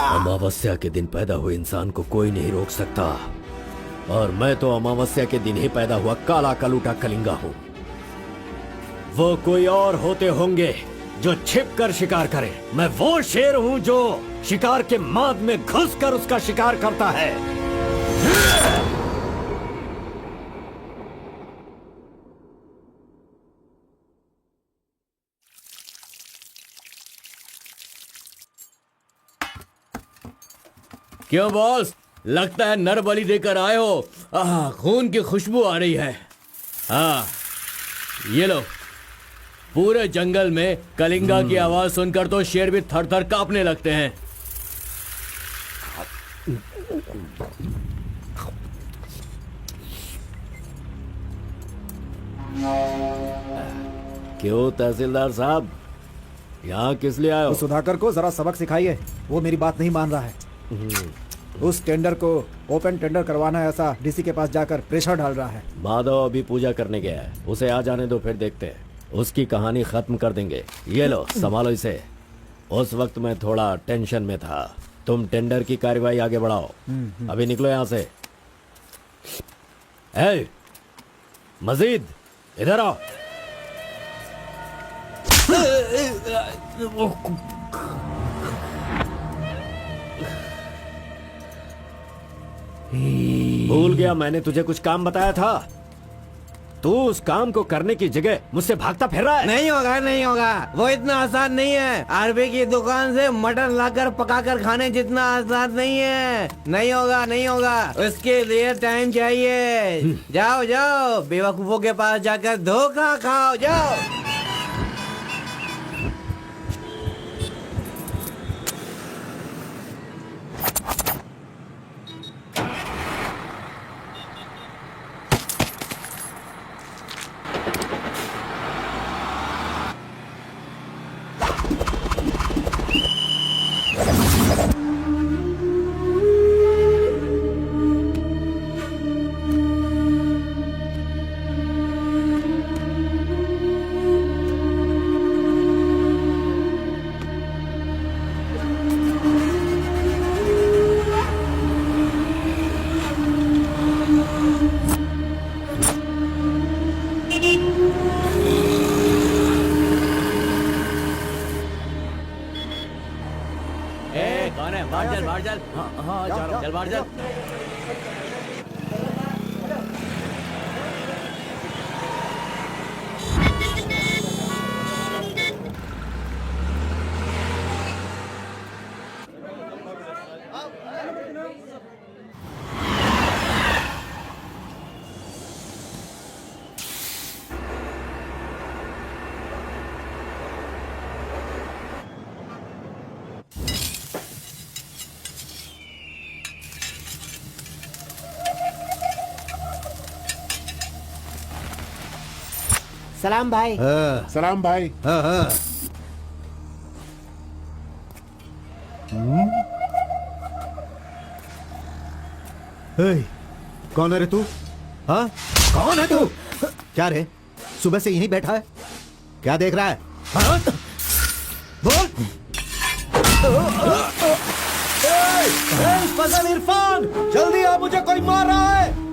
अमावस्या के दिन पैदा हुए इंसान को कोई नहीं रोक सकता, और मैं तो अमावस्या के दिन ही पैदा हुआ काला कलूटा कलिंगा हूँ। वो कोई और होते होंगे जो छिप कर शिकार करे, मैं वो शेर हूँ जो शिकार के माद में घुसकर उसका शिकार करता है। क्यों बॉस, लगता है नर बलि देकर आए हो। खून की खुशबू आ रही है। हाँ, ये लो। पूरे जंगल में कलिंगा की आवाज सुनकर तो शेर भी थर थर कांपने लगते हैं। क्यों तहसीलदार साहब, यहाँ किस लिए आए हो? सुधाकर को जरा सबक सिखाइए, वो मेरी बात नहीं मान रहा है। उस टेंडर को ओपन टेंडर करवाना है, ऐसा डीसी के पास जाकर प्रेशर डाल रहा है। माधव अभी पूजा करने गया है, उसे आ जाने दो, फिर देखते हैं। उसकी कहानी खत्म कर देंगे। ये लो, संभालो इसे। उस वक्त मैं थोड़ा टेंशन में था। तुम टेंडर की कार्यवाही आगे बढ़ाओ। अभी निकलो यहाँ से। ए, मजीद इधर आओ। भूल गया मैंने तुझे कुछ काम बताया था। तू उस काम को करने की जगह मुझसे भागता फिर रहा है। नहीं होगा, नहीं होगा। वो इतना आसान नहीं है। आरबी की दुकान से मटन लाकर पकाकर खाने जितना आसान नहीं है। नहीं होगा, नहीं होगा। उसके लिए टाइम चाहिए। जाओ जाओ, बेवकूफों के पास जाकर धोखा खाओ, जाओ। सलाम भाई। सलाम भाई। कौन है रे तू? हाँ, कौन है तू? क्या रे, सुबह से यहीं बैठा है? क्या देख रहा है? हाँ? बोल। फजल इरफान, जल्दी आ, मुझे कोई मार रहा है।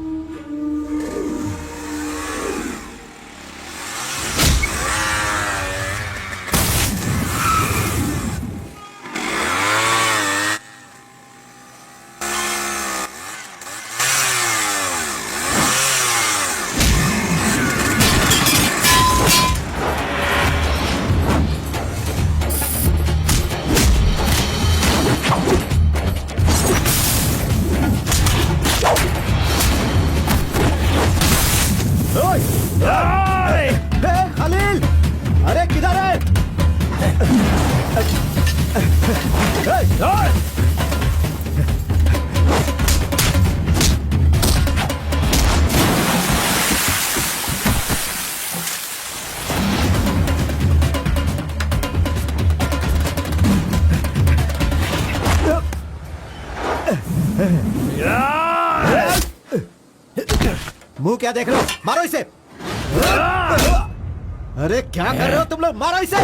मुंह क्या देख रहे हो? मारो इसे। अरे क्या कर रहे हो तुम लोग? मारो इसे।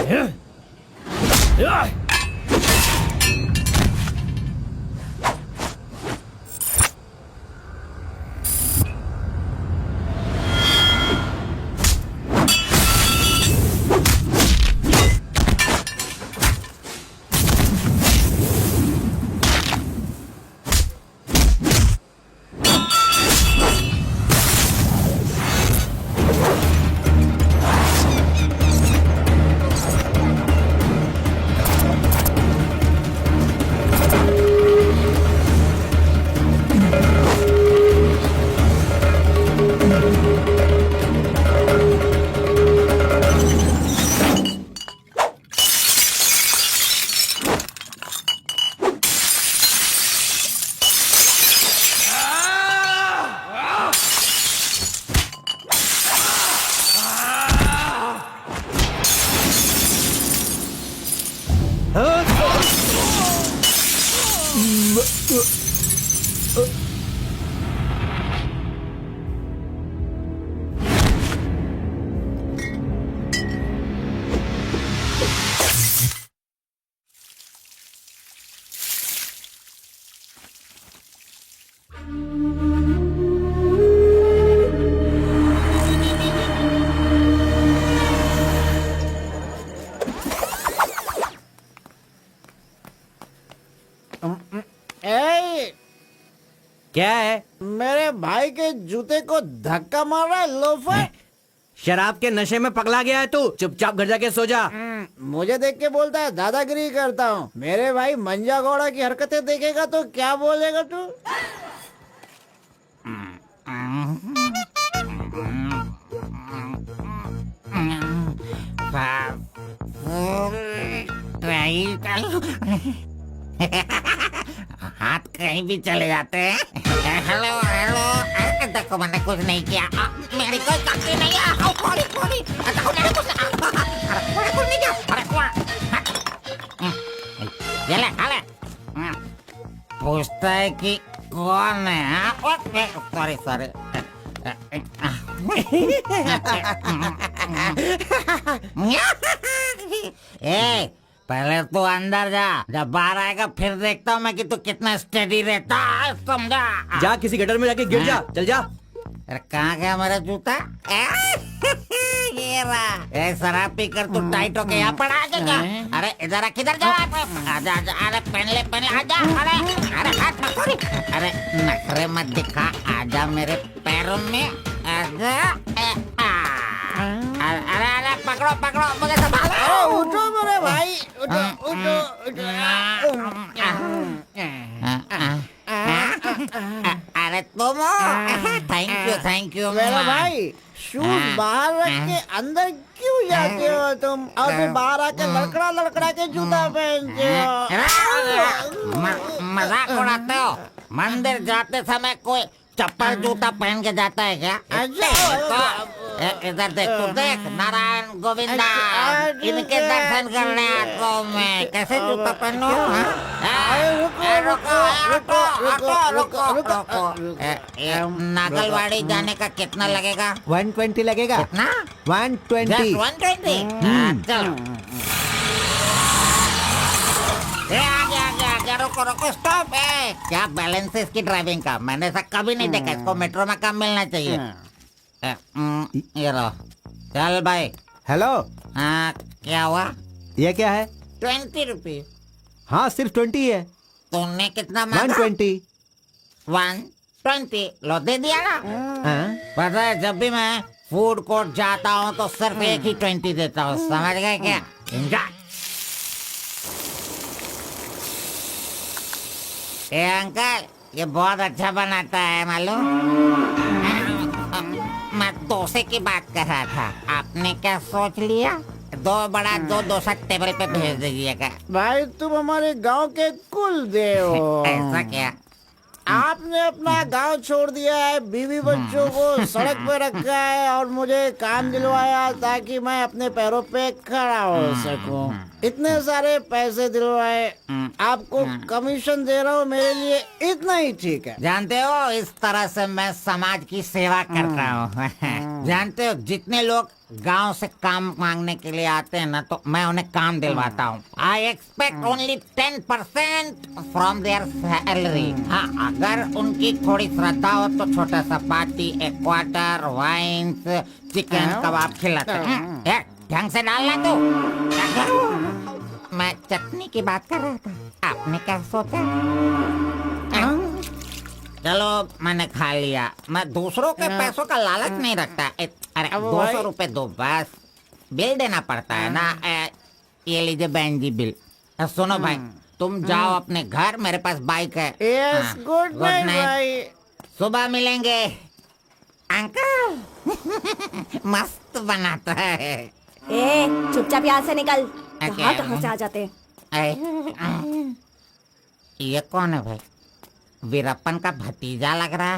ए, क्या है? मेरे भाई के जूते को धक्का मार रहा है लोफर। शराब के नशे में पगला गया है तू। चुपचाप घर जाके सो जा। मुझे देख के बोलता है दादागिरी करता हूँ। मेरे भाई मंजा घोड़ा की हरकतें देखेगा तो क्या बोलेगा तू? हाथ कहीं भी चले जाते हैं। हेलो हेलो, अरे देखो मैंने कुछ नहीं किया। मेरी कोई गलती नहीं है। सॉरी सॉरी, देखो मैंने कुछ नहीं किया। ये ले, पूछता है कि कौन है? Sorry sorry. ए, पहले तू अंदर जा, जब बाहर आएगा फिर देखता हूँ मैं कि तू कितना स्टेडी रहता है, समझा? जा किसी गटर में जाके गिर जा। चल जा। अरे कहाँ गया मेरा जूता? ये रहा। ए, शराब पी कर तू टाइट होके यहाँ पर आ जाएगा। अरे इधर किधर जा? आजा आजा, अरे पहन ले आजा। अरे हाथ मत छोड़ी। अरे नखरे मत दिखा, आजा मेरे पैरों में आजा। अरे अरे पकड़ो मुझे संभालो। उठो मेरे भाई, उठो उठो उठो। अरे तुम थैंक यू मेरा भाई, शूज बाहर रख के अंदर क्यों जाते हो तुम? और फिर बाहर आके लड़खड़ा के जूता पहनते हो। मजाक उड़ाते हो? मंदिर जाते समय कोई चप्पल जूता पहन के जाता है क्या? इधर देख, तू देख, नारायण गोविंदा, इनके दर्शन करने आता हूँ मैं। कैसे जूता पहनो? नागलवाड़ी जाने का कितना लगेगा? 120 लगेगा। कितना? 120। 120? चलो। आगे रुको स्टॉप है। क्या बैलेंस है इसकी ड्राइविंग का? मैंने ऐसा कभी नहीं देखा। इसको मेट्रो में काम मिलना चाहिए। ये लो, चल भाई। हेलो, हाँ क्या हुआ? ये क्या है? 20 रुपीज। हाँ सिर्फ 20 है। तुमने कितना मांगा? 120। 120 लो, दे दिया ना। हाँ? पता है, जब भी मैं फूड कोर्ट जाता हूँ तो सिर्फ एक ही 20 देता हूँ, समझ गए क्या? एंजॉय। ए अंकल, ये बहुत अच्छा बनाता है मालूम। मैं डोसे की बात कर रहा था, आपने क्या सोच लिया? 2 बड़ा 2 डोसा टेबल पे भेज दीजिएगा। भाई तुम हमारे गांव के कुल देव हो। ऐसा क्या? आपने अपना गांव छोड़ दिया है, बीवी बच्चों को सड़क पे रखा है और मुझे काम दिलवाया ताकि मैं अपने पैरों पे खड़ा हो सकूं। इतने सारे पैसे दिलवाए, आपको कमीशन दे रहा हूँ, मेरे लिए इतना ही ठीक है। जानते हो, इस तरह से मैं समाज की सेवा करता हूँ। जानते हो, जितने लोग गांव से काम मांगने के लिए आते हैं ना, तो मैं उन्हें काम दिलवाता हूँ। I expect only 10% from there salary. हाँ, अगर उनकी थोड़ी श्रद्धा हो तो छोटा सा पार्टी, एक क्वार्टर, वाइन्स, चिकन कबाब खिलाते हैं। ढंग से डालना तू। मैं चटनी की बात कर रहा था, आपने क्या सोचा? चलो, मैंने खा लिया। मैं दूसरों के पैसों का लालच नहीं रखता। अरे 200 रुपए दो बस, बिल देना पड़ता है ना। ये लीजिए बहन जी बिल। सुनो भाई, तुम जाओ अपने घर, मेरे पास बाइक है। यस, गुड नाइट भाई। सुबह मिलेंगे। अंकल मस्त बनाता है। ए, चुपचाप यहाँ से निकल। क्या? कहाँ से आ जाते? ये कौन है भाई? वीरप्पन का भतीजा लग रहा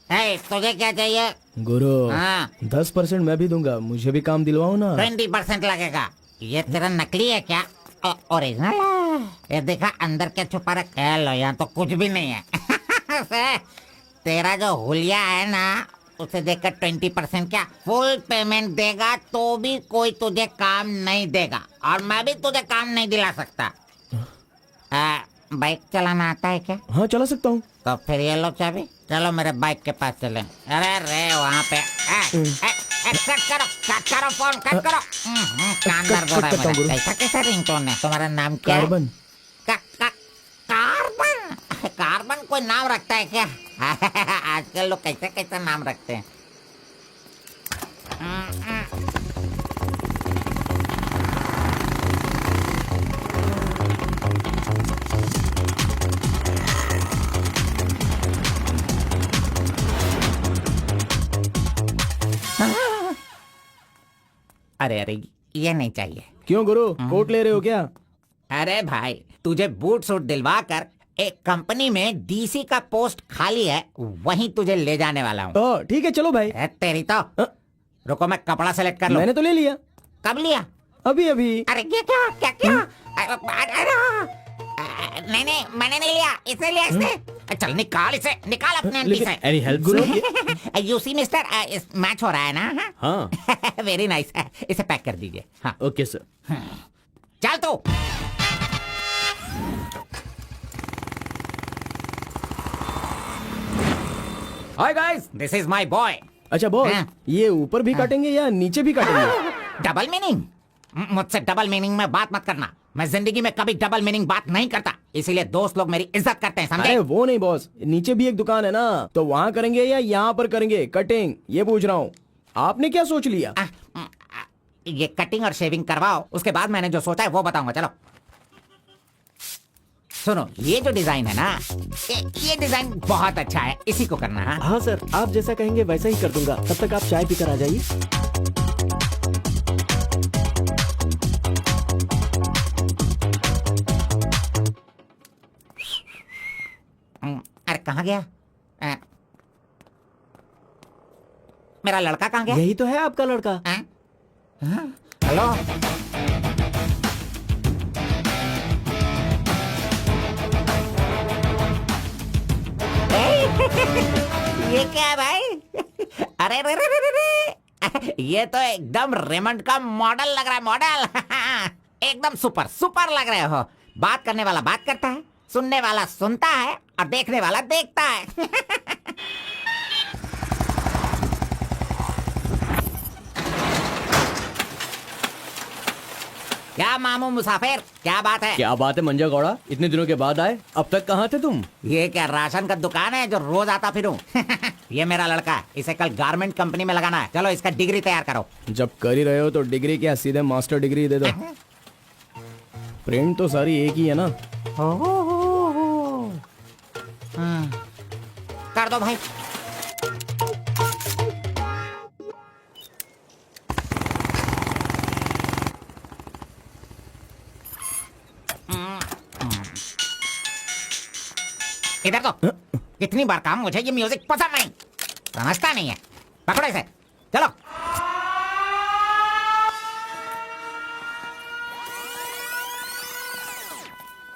है। तुझे क्या चाहिए? गुरु, हाँ। 10% मैं भी दूंगा, मुझे भी काम दिलवाओ ना। 20% लगेगा। ये तेरा नकली है क्या? ओरिजिनल है। ये देखा अंदर क्या छुपा रखा है? लो, यहाँ तो कुछ भी नहीं है। तेरा जो हुलिया है ना, उसे देखकर 20% क्या फुल पेमेंट देगा तो भी कोई तुझे काम नहीं देगा, और मैं भी तुझे काम नहीं दिला सकता। बाइक चलाना आता है क्या? हाँ, चला सकता हूँ। तो फिर ये लो चाबी, चलो मेरे बाइक के पास चले। अरे रे वहाँ पे कट करो फोन, कट करो। कान दर्द हो रहा है मेरा। कैसा कैसा रिंगटोन है? तुम्हारा नाम क्या है? कार्बन। कार्बन? कार्बन कोई नाम रखता है क्या? आजकल लोग कैसे कैसे नाम रखते हैं। अरे अरे, ये नहीं चाहिए। क्यों गुरु, कोट ले रहे हो क्या? अरे भाई, तुझे बूट सूट दिलवा कर एक कंपनी में डीसी का पोस्ट खाली है, वहीं तुझे ले जाने वाला हूँ। ठीक है, चलो भाई। तेरी तो रुको, मैं कपड़ा सेलेक्ट कर लूं। मैंने तो ले लिया। कब लिया? अभी अभी। अरे ये क्या क्या क्या? नहीं नहीं, मैंने नहीं लिया, इसे लिया इसने। चल निकाल इसे, निकाल अपने एमपी से। Any help Guru? You see mister, match हो रहा है ना? हाँ। Very nice. इसे पैक कर दीजिए। हाँ ओके सर। चल तू। Hi guys, this is my boy. अच्छा बॉस, हाँ। ये ऊपर भी काटेंगे या नीचे भी काटेंगे? Double meaning? मुझसे डबल मीनिंग में बात मत करना। मैं जिंदगी में कभी डबल मीनिंग बात नहीं करता, इसीलिए दोस्त लोग मेरी इज्जत करते हैं, समझे? अरे वो नहीं बॉस, नीचे भी एक दुकान है ना, तो वहाँ करेंगे या यहाँ पर करेंगे कटिंग, ये पूछ रहा हूँ। आपने क्या सोच लिया? ये कटिंग और शेविंग करवाओ, उसके बाद मैंने जो सोचा है वो बताऊंगा। चलो सुनो, ये जो डिजाइन है ना, ये डिजाइन बहुत अच्छा है, इसी को करना है। हाँ सर, आप जैसा कहेंगे वैसा ही कर दूंगा। तब तक आप चाय पीकर आ जाइए। अरे कहाँ गया? मेरा लड़का कहाँ गया? यही तो है आपका लड़का। हेलो, ये क्या है भाई? अरे रे रे रे रे, ये तो एकदम रेमंड का मॉडल लग रहा है, मॉडल। एकदम सुपर सुपर लग रहे हो। बात करने वाला बात करता है, सुनने वाला सुनता है, और देखने वाला देखता है। क्या मामू मुसाफिर, क्या बात है? क्या बात है मंजा गौड़ा, इतने दिनों के बाद आए। अब तक कहाँ थे तुम? ये क्या राशन का दुकान है जो रोज आता फिरूं? ये मेरा लड़का है, इसे कल गारमेंट कंपनी में लगाना है। चलो इसका डिग्री तैयार करो। जब कर ही रहे हो तो डिग्री क्या, सीधे मास्टर डिग्री दे दो। प्रिंट तो सारी एक ही है ना। कर दो भाई। इधर तो। कितनी बार कहा मुझे ये म्यूजिक पसंद नहीं, समझता नहीं है। पकड़ो इसे, चलो।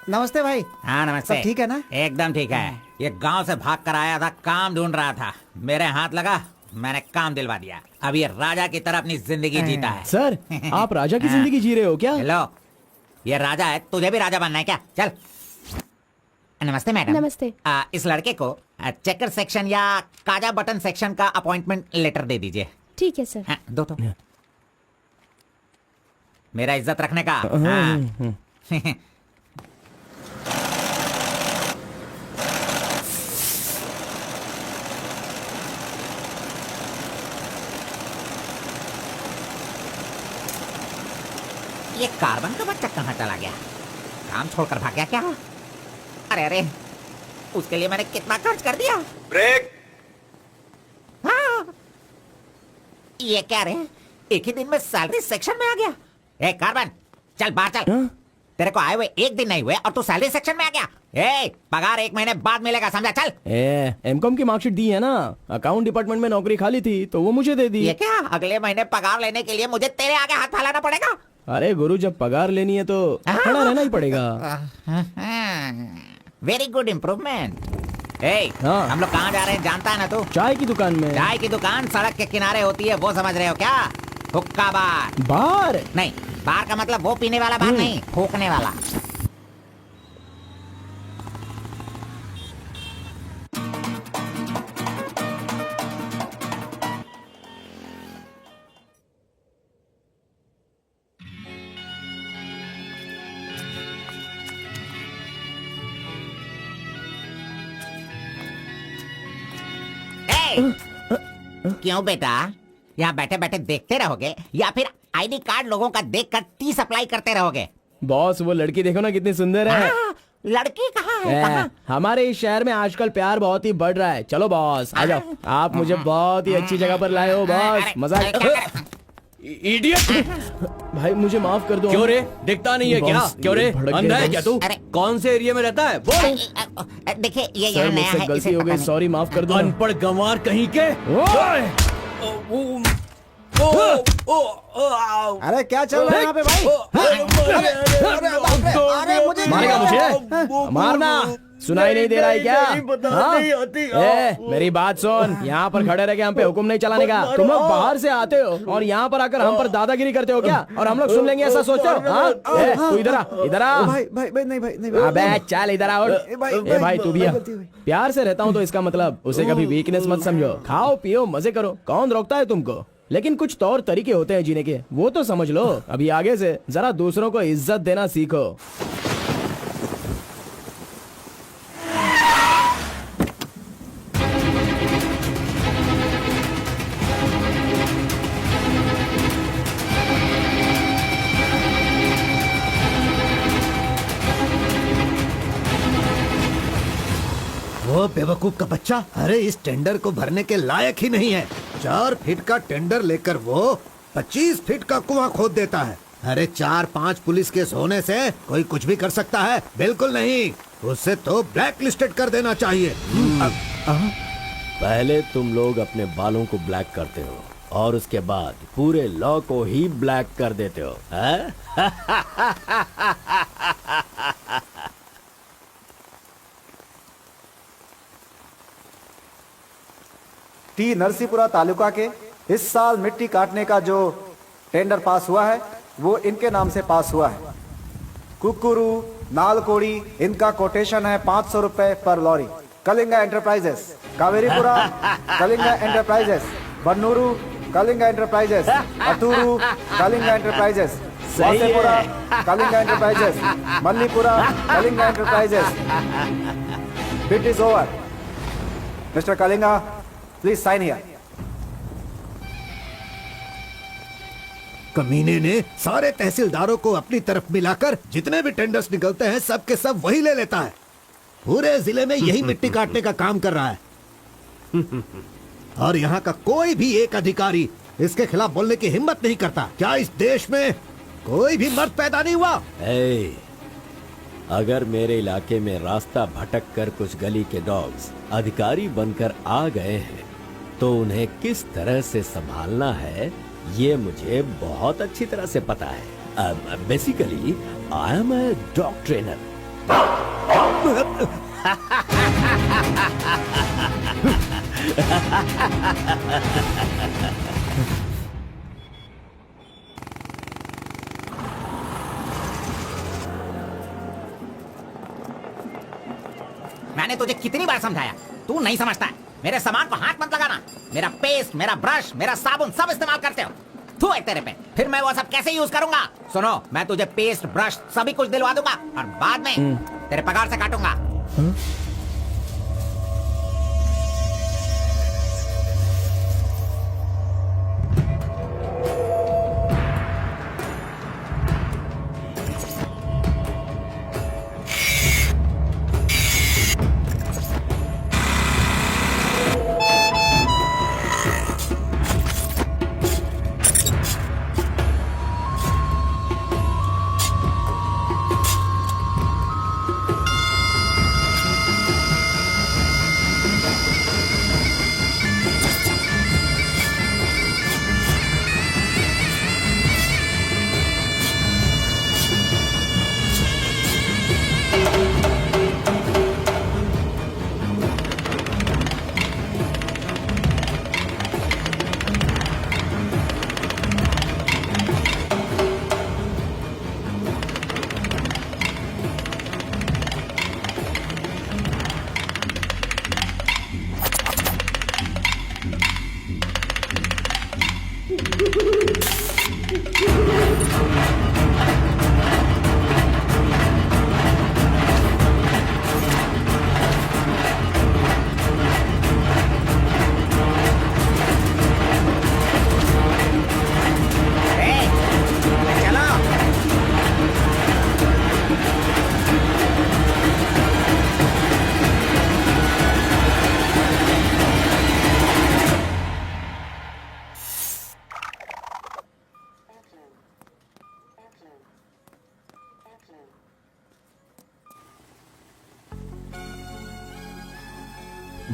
नमस्ते भाई। हाँ नमस्ते। सब ठीक है ना? एकदम ठीक है। ये गांव से भाग कर आया था, काम ढूंढ रहा था, मेरे हाथ लगा, मैंने काम दिलवा दिया। अब ये राजा की तरह अपनी जिंदगी जीता है। सर आप राजा की जिंदगी जी रहे हो क्या? हेलो, ये राजा है, तुझे भी राजा बनना है क्या? चल। नमस्ते मैडम। नमस्ते। इस लड़के को चेकर सेक्शन या काजा बटन सेक्शन का अपॉइंटमेंट लेटर दे दीजिए। ठीक है सर। हाँ, दो तो। मेरा इज्जत रखने का। हाँ। ये कार्बन का बच्चा कहाँ चला गया? काम छोड़कर भाग गया क्या? अरे अरे, उसके लिए मैंने कितना खर्च कर दिया। ब्रेक। हाँ। ये क्या रे, एक ही दिन में सैलरी सेक्शन में आ गया। ए कार्बन, चल बाहर चल। तेरे को आए हुए एक दिन नहीं हुए और तू सैलरी सेक्शन में आ गया। ए, पगार 1 महीने बाद मिलेगा, समझा? चल। एमकॉम की मार्कशीट दी है ना, अकाउंट डिपार्टमेंट में नौकरी खाली थी तो वो मुझे दे दी। ये क्या, अगले महीने पगार लेने के लिए मुझे तेरे आगे हाथ फैलाना पड़ेगा? अरे गुरु, जब पगार लेनी है तो खड़ा रहना ही पड़ेगा। Very good improvement. ए, हाँ। हम लोग कहाँ जा रहे हैं जानता है ना तू? चाय की दुकान में। चाय की दुकान सड़क के किनारे होती है, वो समझ रहे हो क्या? हुक्का बार। बार? नहीं, बार का मतलब वो पीने वाला बार नहीं, फूकने वाला। क्यों बेटा, यहाँ बैठे बैठे देखते रहोगे या फिर आईडी कार्ड लोगों का देखकर टी सप्लाई करते रहोगे? बॉस वो लड़की देखो ना कितनी सुंदर है। लड़की कहाँ है? कहाँ? हमारे इस शहर में आजकल प्यार बहुत ही बढ़ रहा है। चलो बॉस आ जाओ, आप मुझे बहुत ही अच्छी जगह पर लाए हो बॉस। मजा इडियट। भाई मुझे माफ कर दो। क्यों रे, दिखता नहीं है क्या? बॉस, क्यों रे, भड़क गया अंधा है बॉस। क्या तू? अरे। कौन से एरिया में रहता है बोल? देखिए ये सर यहाँ नया मुझसे है, गलती इसे हो पता गई, नहीं। सॉरी माफ कर दो। अनपढ़ गंवार कहीं के। अरे क्या चल रहा है यहाँ पे भाई? अरे मुझे मारेगा मुझे? मारना सुनाई नहीं दे रहा है क्या? हाँ? मेरी बात सुन, यहाँ पर खड़े रह के हम पे हुक्म नहीं चलाने का। तुम लोग बाहर से आते हो और यहाँ पर आकर हम पर दादागिरी करते हो क्या? और हम लोग सुन लेंगे ऐसा सोचते हो? हाँ? तू इधर आ, इधर आ। भाई भाई भाई नहीं भाई नहीं। अबे चल इधर आओ। ए भाई तू भी आ। प्यार से रहता हूँ तो इसका मतलब उसे कभी वीकनेस मत समझो। खाओ पियो मजे करो, कौन रोकता है तुमको? लेकिन कुछ तौर तरीके होते हैं जीने के, वो तो समझ लो। अभी आगे से जरा दूसरों को इज्जत देना सीखो। वो बेवकूफ का बच्चा, अरे इस टेंडर को भरने के लायक ही नहीं है। 4 फीट का टेंडर लेकर वो 25 फीट का कुआं खोद देता है। अरे 4-5 पुलिस केस होने से कोई कुछ भी कर सकता है? बिल्कुल नहीं, उसे तो ब्लैक लिस्टेड कर देना चाहिए। पहले तुम लोग अपने बालों को ब्लैक करते हो और उसके बाद पूरे लॉ को ही ब्लैक कर देते हो, हैं? टी नरसीपुरा तालुका के इस साल मिट्टी काटने का जो टेंडर पास हुआ है वो इनके नाम से पास हुआ है। कुकुरू, नालकोड़ी, इनका कोटेशन है 500 रुपए पर lorry. Kalinga enterprises, Kaveripura Kalinga enterprises, Bannuru Kalinga enterprises, Aturu Kalinga enterprises, Vasepura Kalinga enterprises, Mallipura Kalinga enterprises. Bid is over. Mister Kalinga, please sign here. कमीने ने सारे तहसीलदारों को अपनी तरफ मिलाकर जितने भी टेंडर्स निकलते हैं सब के सब वही ले लेता है। पूरे जिले में यही मिट्टी काटने का काम कर रहा है। और यहाँ का कोई भी एक अधिकारी इसके खिलाफ बोलने की हिम्मत नहीं करता। क्या इस देश में कोई भी मर्द पैदा नहीं हुआ? अगर मेरे इलाके में रास्ता भटक कर कुछ गली के डॉग्स अधिकारी बनकर आ गए हैं तो उन्हें किस तरह से संभालना है ये मुझे बहुत अच्छी तरह से पता है। Basically I am a dog trainer. मैंने तुझे कितनी बार समझाया, तू नहीं समझता। मेरे सामान को हाथ मत लगाना। मेरा पेस्ट, मेरा ब्रश, मेरा साबुन सब इस्तेमाल करते हो। तू है तेरे पे, फिर मैं वो सब कैसे यूज करूंगा? सुनो, मैं तुझे पेस्ट, ब्रश सभी कुछ दिलवा दूंगा और बाद में तेरे पगार से काटूंगा।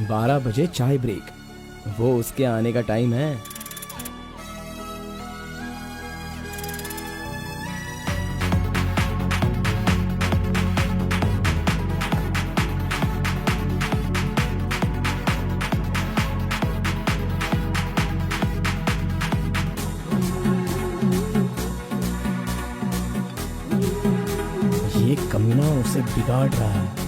बारह बजे चाय ब्रेक, वो उसके आने का टाइम है। ये कमीना उसे बिगाड़ रहा है।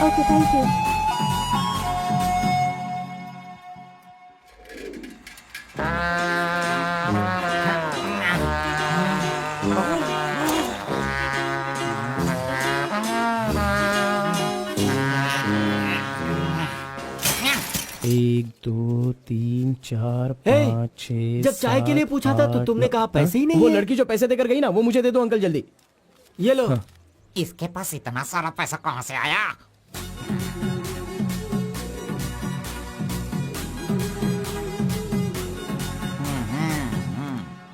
Okay, thank you. एक, दो, तीन, चार, पाँच, छह। जब चाय के लिए पूछा था तो तुमने कहा पैसे ही नहीं वो है। लड़की जो पैसे देकर गई ना, वो मुझे दे दो अंकल जल्दी। ये लो। इसके पास इतना सारा पैसा कहाँ से आया?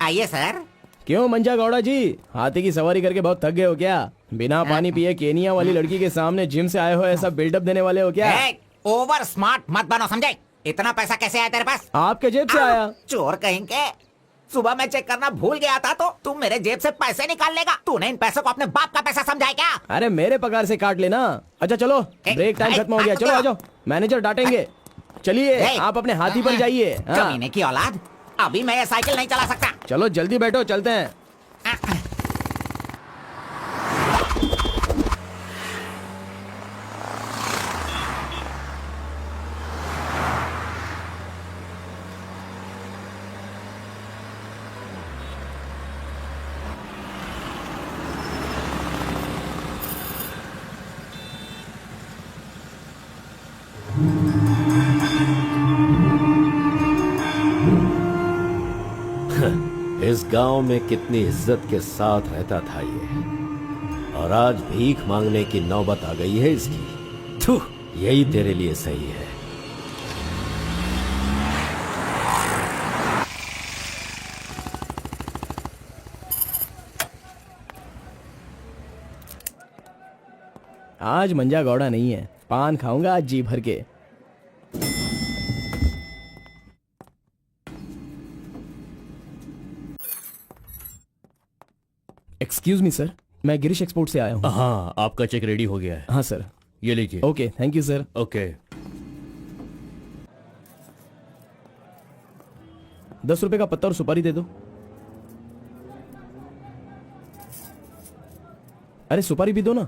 आइए सर। क्यों मंजा गौड़ा जी, हाथी की सवारी करके बहुत थक गए हो क्या? बिना पानी पिए केनिया वाली लड़की के सामने जिम से आए हो, ऐसा बिल्डअप देने वाले हो क्या? ओवर स्मार्ट मत बनो, समझे? इतना पैसा कैसे आया तेरे पास? आपके जेब से आया। चोर कहेंगे। सुबह मैं चेक करना भूल गया था तो तुम मेरे जेब से पैसे निकाल लेगा। तूने इन पैसों को अपने बाप का पैसा समझा है क्या? अरे मेरे पगार से काट लेना। अच्छा चलो, ब्रेक टाइम खत्म हो गया, चलो आ जाओ, मैनेजर डांटेंगे। चलिए आप अपने हाथी पर जाइए। कमीने की औलाद, अभी मैं ये साइकिल नहीं चला सकता। चलो जल्दी बैठो, चलते हैं। इस गांव में कितनी इज्जत के साथ रहता था ये, और आज भीख मांगने की नौबत आ गई है इसकी। थू, यही तेरे लिए सही है। आज मंजा गौड़ा नहीं है, पान खाऊंगा आज जी भर के। एक्सक्यूज मी सर, मैं गिरीश एक्सपोर्ट से आया हूँ। हाँ, आपका चेक रेडी हो गया है। हाँ सर। ये लीजिए। Okay, thank you sir. Okay. 10 रुपए का पत्ता और सुपारी दे दो। अरे सुपारी भी दो ना।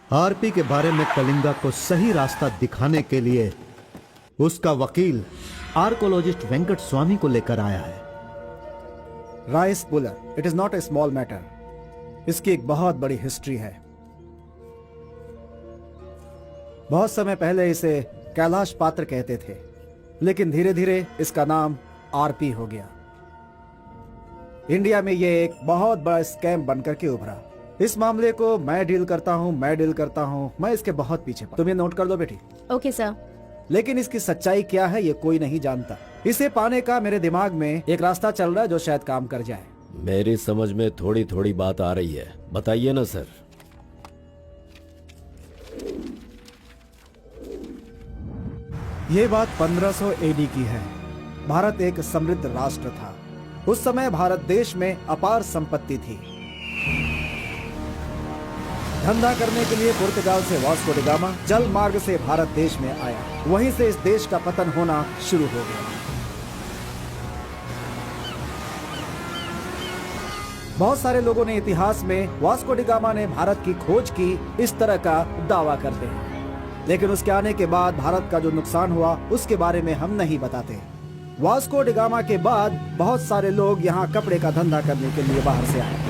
आरपी के बारे में कलिंगा को सही रास्ता दिखाने के लिए उसका वकील आर्कोलॉजिस्ट वेंकट स्वामी को लेकर आया है। Rice puller, it is not a small matter. इसकी एक बहुत बड़ी हिस्ट्री है। बहुत समय पहले इसे कैलाश पात्र कहते थे, लेकिन धीरे धीरे इसका नाम आरपी हो गया। इंडिया में यह एक बहुत बड़ा स्कैम बनकर के उभरा। इस मामले को मैं डील करता हूँ, मैं इसके बहुत पीछे तुम ये नोट कर दो बेटी। Okay sir. लेकिन इसकी सच्चाई क्या है ये कोई नहीं जानता। इसे पाने का मेरे दिमाग में एक रास्ता चल रहा है जो शायद काम कर जाए। मेरी समझ में थोड़ी थोड़ी बात आ रही है, बताइए ना सर। ये बात 1500 एडी की है। भारत एक समृद्ध राष्ट्र था। उस समय भारत देश में अपार संपत्ति थी। धंधा करने के लिए पुर्तगाल से वास्को डी गामा जल मार्ग से भारत देश में आया। वहीं से इस देश का पतन होना शुरू हो गया। बहुत सारे लोगों ने इतिहास में वास्को डी गामा ने भारत की खोज की इस तरह का दावा करते हैं, लेकिन उसके आने के बाद भारत का जो नुकसान हुआ उसके बारे में हम नहीं बताते। वास्को डी गामा के बाद बहुत सारे लोग यहाँ कपड़े का धंधा करने के लिए बाहर से आए,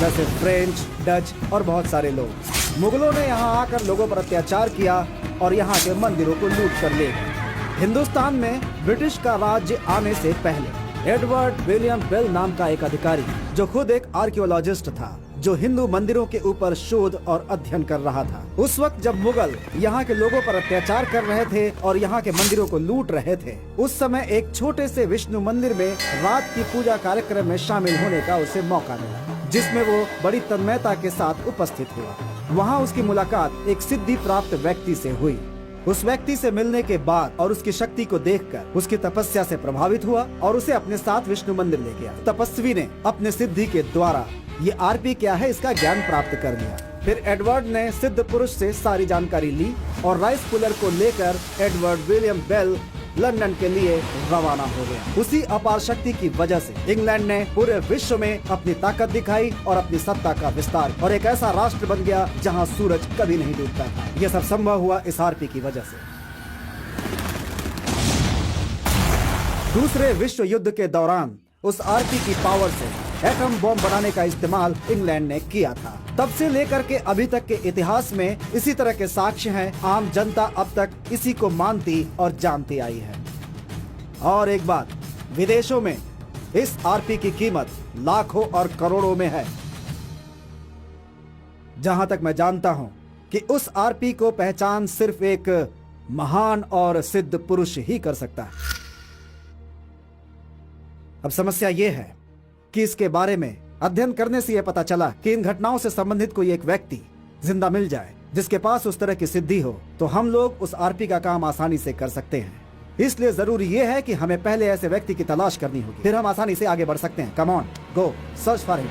जैसे फ्रेंच, डच और बहुत सारे लोग। मुगलों ने यहाँ आकर लोगों पर अत्याचार किया और यहाँ के मंदिरों को लूट कर ले गए। हिंदुस्तान में ब्रिटिश का राज्य आने से पहले एडवर्ड विलियम बेल नाम का एक अधिकारी, जो खुद एक आर्कियोलॉजिस्ट था, जो हिंदू मंदिरों के ऊपर शोध और अध्ययन कर रहा था। उस वक्त जब मुगल यहाँ के लोगों पर अत्याचार कर रहे थे और यहाँ के मंदिरों को लूट रहे थे, उस समय एक छोटे से विष्णु मंदिर में रात की पूजा कार्यक्रम में शामिल होने का उसे मौका मिला, जिसमें वो बड़ी तन्मयता के साथ उपस्थित हुआ। वहाँ उसकी मुलाकात एक सिद्धि प्राप्त व्यक्ति से हुई। उस व्यक्ति से मिलने के बाद और उसकी शक्ति को देखकर उसकी तपस्या से प्रभावित हुआ और उसे अपने साथ विष्णु मंदिर ले गया। तपस्वी ने अपने सिद्धि के द्वारा ये आरपी क्या है इसका ज्ञान प्राप्त कर लिया। फिर एडवर्ड ने सिद्ध पुरुष से सारी जानकारी ली और राइस पुलर को लेकर एडवर्ड विलियम बेल लंदन के लिए रवाना हो गया। उसी अपार शक्ति की वजह से इंग्लैंड ने पूरे विश्व में अपनी ताकत दिखाई और अपनी सत्ता का विस्तार, और एक ऐसा राष्ट्र बन गया जहां सूरज कभी नहीं डूबता था। यह सब संभव हुआ इस आरपी की वजह से। दूसरे विश्व युद्ध के दौरान उस आरपी की पावर से एटम बॉम्ब बनाने का इस्तेमाल इंग्लैंड ने किया था। तब से लेकर के अभी तक के इतिहास में इसी तरह के साक्ष्य हैं। आम जनता अब तक इसी को मानती और जानती आई है। और एक बात, विदेशों में इस आरपी की कीमत लाखों और करोड़ों में है। जहां तक मैं जानता हूं कि उस आरपी को पहचान सिर्फ एक महान और सिद्ध पुरुष ही कर सकता है। अब समस्या यह है कि इसके बारे में अध्ययन करने से यह पता चला कि इन घटनाओं से संबंधित कोई एक व्यक्ति जिंदा मिल जाए जिसके पास उस तरह की सिद्धि हो, तो हम लोग उस आरपी का काम आसानी से कर सकते हैं। इसलिए जरूरी यह है कि हमें पहले ऐसे व्यक्ति की तलाश करनी होगी, फिर हम आसानी से आगे बढ़ सकते हैं। Come on, go search for him.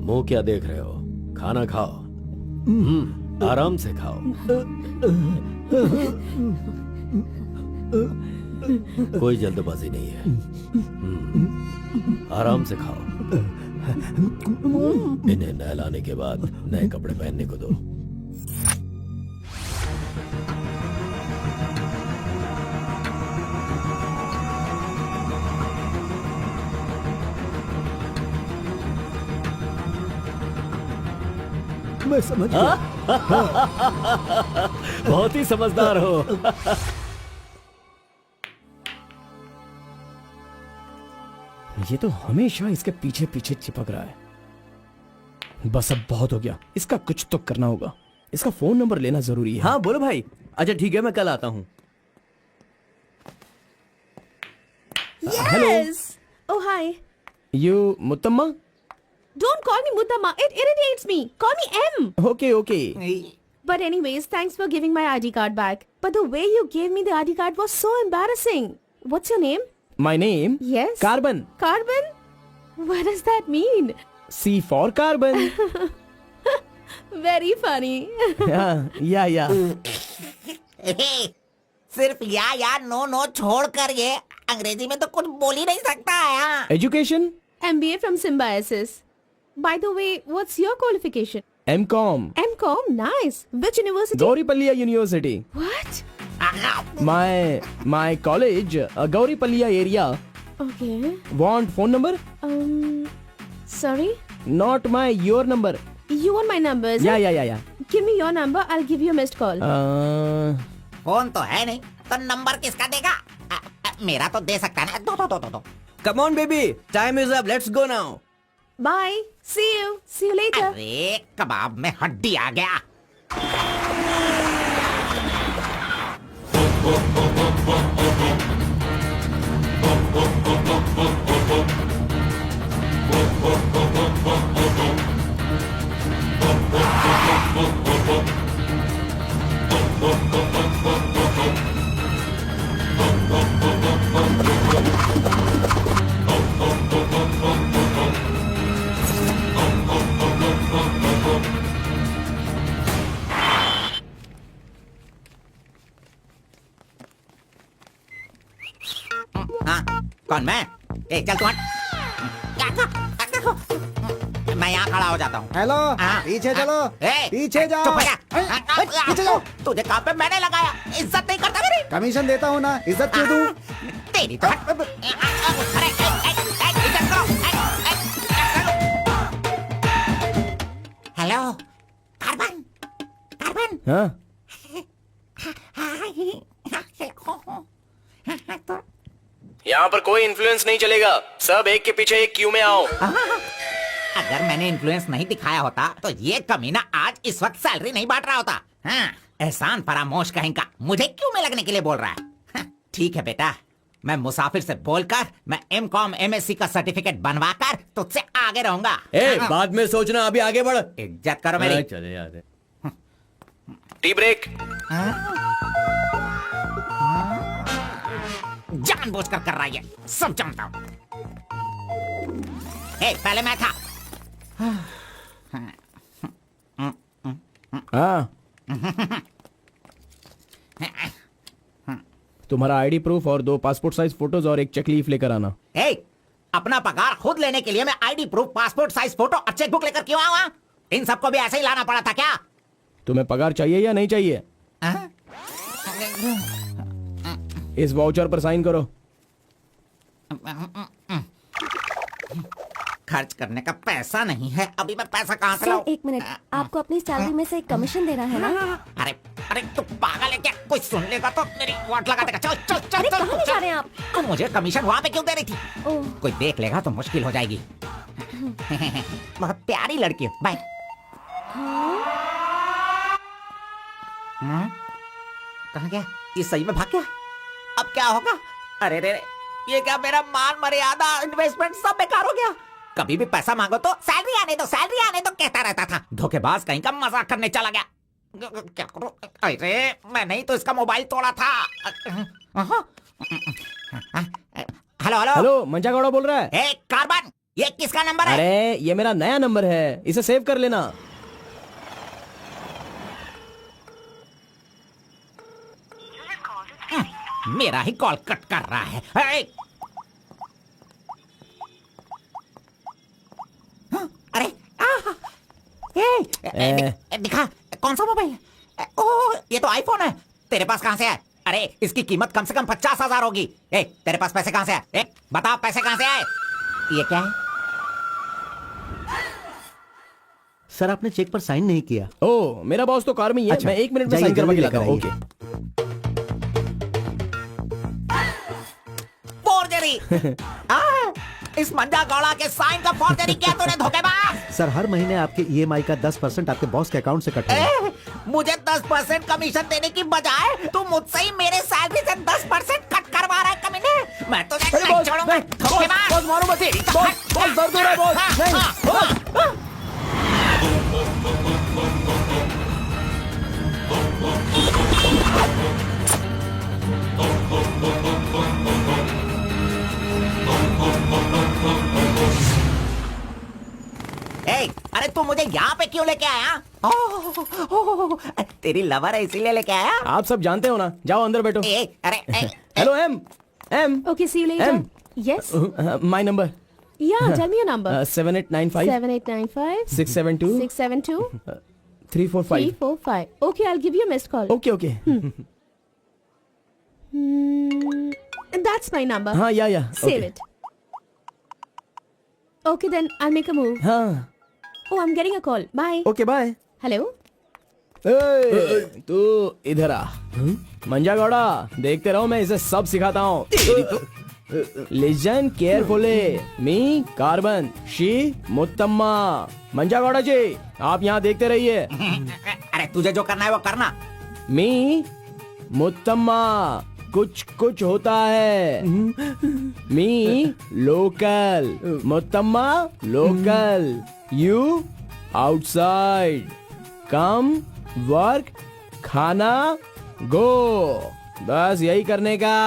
मुंह क्या देख रहे हो? खाना खाओ। आराम से खाओ। कोई जल्दबाजी नहीं है। आराम से खाओ। इन्हें नहलाने के बाद नए कपड़े पहनने को दो। मैं समझ गया। बहुत ही समझदार हो। ये तो हमेशा इसके पीछे पीछे चिपक रहा है। बस अब बहुत हो गया, इसका कुछ तो करना होगा। इसका फोन नंबर लेना जरूरी है। हाँ बोलो भाई। अच्छा ठीक है, मैं कल आता हूँ। Yes! Oh, hi. You Muthamma? Don't call me Mutamma. It irritates me. Call me M. Okay okay. But anyways, thanks for giving my ID card back. But the way you gave me the ID card was so embarrassing. What's your name? My name? Yes. Carbon. Carbon? What does that mean? C for carbon. Very funny. या सिर्फ या no छोड़ कर ये अंग्रेजी में तो कुछ बोल ही नहीं सकता है। Education? MBA from Symbiosis. By the way, what's your qualification? M.Com. M.Com? Nice. Which university? Gowripalya university. What? My college, Gauripalliya area. Okay. Want phone number? Sorry? Not your number. You want my number, is it? Yeah. Give me your number, I'll give you a missed call. Phone तो है नहीं, तो number किसका देगा? मेरा तो दे सकता है ना। दो। Come on baby, time is up. Let's go now. Bye. See you. See you later. अरे कबाब में हड्डी आ गया। हाँ, कौन मैं? ए चल तू हट। मैं यहाँ खड़ा हो जाता हूँ। हेलो, हाँ, पीछे चलो। ए, पीछे जाओ। चुप हो जा। पीछे जाओ। तुझे काम पे मैंने लगाया, इज्जत नहीं करता मेरी। कमीशन देता हूँ ना, इज्जत क्यों दूं? तेरी तो हट। अरे, इज्जत करो। Hello, carbon. हाँ? यहाँ पर कोई इन्फ्लुएंस नहीं चलेगा। सब एक के पीछे एक क्यू में आओ। अगर मैंने इन्फ्लुएंस नहीं दिखाया होता तो ये कमीना आज इस वक्त सैलरी नहीं बांट रहा होता। हाँ, एहसान फरामोश कहेंगा, मुझे क्यों में लगने के लिए बोल रहा है? हाँ, ठीक है बेटा, मैं मुसाफिर से बोलकर मैं M.Com MSc का सर्टिफिकेट बनवाकर तुझसे आगे रहूंगा। बाद में सोचना, अभी आगे बढ़। इज्जत करो मेरी। चले यार। Tea break. जानबूझकर कर रहा है, सब जानता हूँ। पहले मैं था। हाँ, तुम्हारा आईडी प्रूफ और 2 पासपोर्ट साइज फोटोज और एक चेक लीफ लेकर आना। अपना पगार खुद लेने के लिए मैं ID proof, passport size photo और चेकबुक लेकर क्यों आऊं? इन सबको भी ऐसे ही लाना पड़ा था क्या? तुम्हें पगार चाहिए या नहीं चाहिए? इस वाउचर पर साइन करो। खर्च करने का पैसा नहीं है, अभी मैं पैसा कहाँ से सर लाऊं? 1 मिनट, आपको अपनी सैलरी में से एक कमीशन देना है ना? अरे अरे तू पागल है क्या? कोई सुन लेगा तो मेरी वाट लगा देगा। चल चल चल अरे चल, कहाँ ले जा रहे हैं आप? तू मुझे कमीशन वहाँ पे क्यों दे रही थी? ओह, कोई देख लेगा तो मुश्किल हो जाएगी। बहुत प्यारी लड़की है। बाय। कहाँ गया? ये सही में भाग गया? अब क्या होगा? अरे रे रे, ये क्या मेरा मान मर्यादा इन्वेस्टमेंट सब बेकार हो गया। कभी भी पैसा मांगो तो सैलरी आने दो, सैलरी आने दो कहता रहता था। धोखेबाज कहीं का मजाक करने चला गया। क्या करूं? अरे मैंने ही तो इसका मोबाइल तोड़ा था। हेलो हेलो हेलो, मंजा गौड़ा बोल रहा है। ए कार्बन, ये किसका नंबर है? अरे ये मेरा नया नंबर है, इसे सेव कर लेना। मेरा ही कॉल कट कर रहा है। अरे दिखा, कौन सा मोबाइल है? ओह, ये तो आईफोन है। तेरे पास कहाँ से है? अरे इसकी कीमत कम से कम 50,000 होगी। तेरे पास पैसे कहाँ से आए? बता, पैसे कहाँ से आए? ये क्या है? सर आपने चेक पर साइन नहीं किया। ओ, मेरा बॉस तो कार में ही है। मैं 1 मिनट में साइन करवा के लाता हूँ। ओके। फोर्जरी। इस मंजा गौड़ा के साइन का फोर्जरी किया तूने, धोखेबाज। सर हर महीने आपके ईएमआई का 10% आपके बॉस के अकाउंट से कट होगा। मुझे 10% कमीशन देने की बजाय तू मुझसे ही मेरे सैलरी से 10% कट करवा रहा है कमीने। मैं तो नहीं छोड़ूंगा। धोखेबाज। बॉस मारो मत। बॉस दर्द हो रहा है बॉस। नहीं। अरे तू मुझे यहाँ पे क्यों लेके आया? तेरी लवर है इसीलिए लेके आया? आप सब जानते हो ना। जाओ अंदर बैठो। अरे hello M. Okay, see you later. M. Yes. My number Yeah, tell me your number. 7895 7895 672 672 345. 345. Okay, I'll give you a missed call. Okay. That's my number. हाँ या Save it. Okay, then I'll make a move. हाँ Oh, I'm getting a call. Bye. Okay bye. Hello? तू इधर आ। मंजा गौड़ा, देखते रहो, मैं इसे सब सिखाता हूँ। Listen carefully. Me carbon, she Muthamma. Manja Gowda ji, आप यहाँ देखते रहिए। अरे तुझे जो करना है वो करना। मी मुत्तम्मा, कुछ कुछ होता है। Me local, Muthamma local, you outside. Come, work, खाना, गो। बस यही करने का।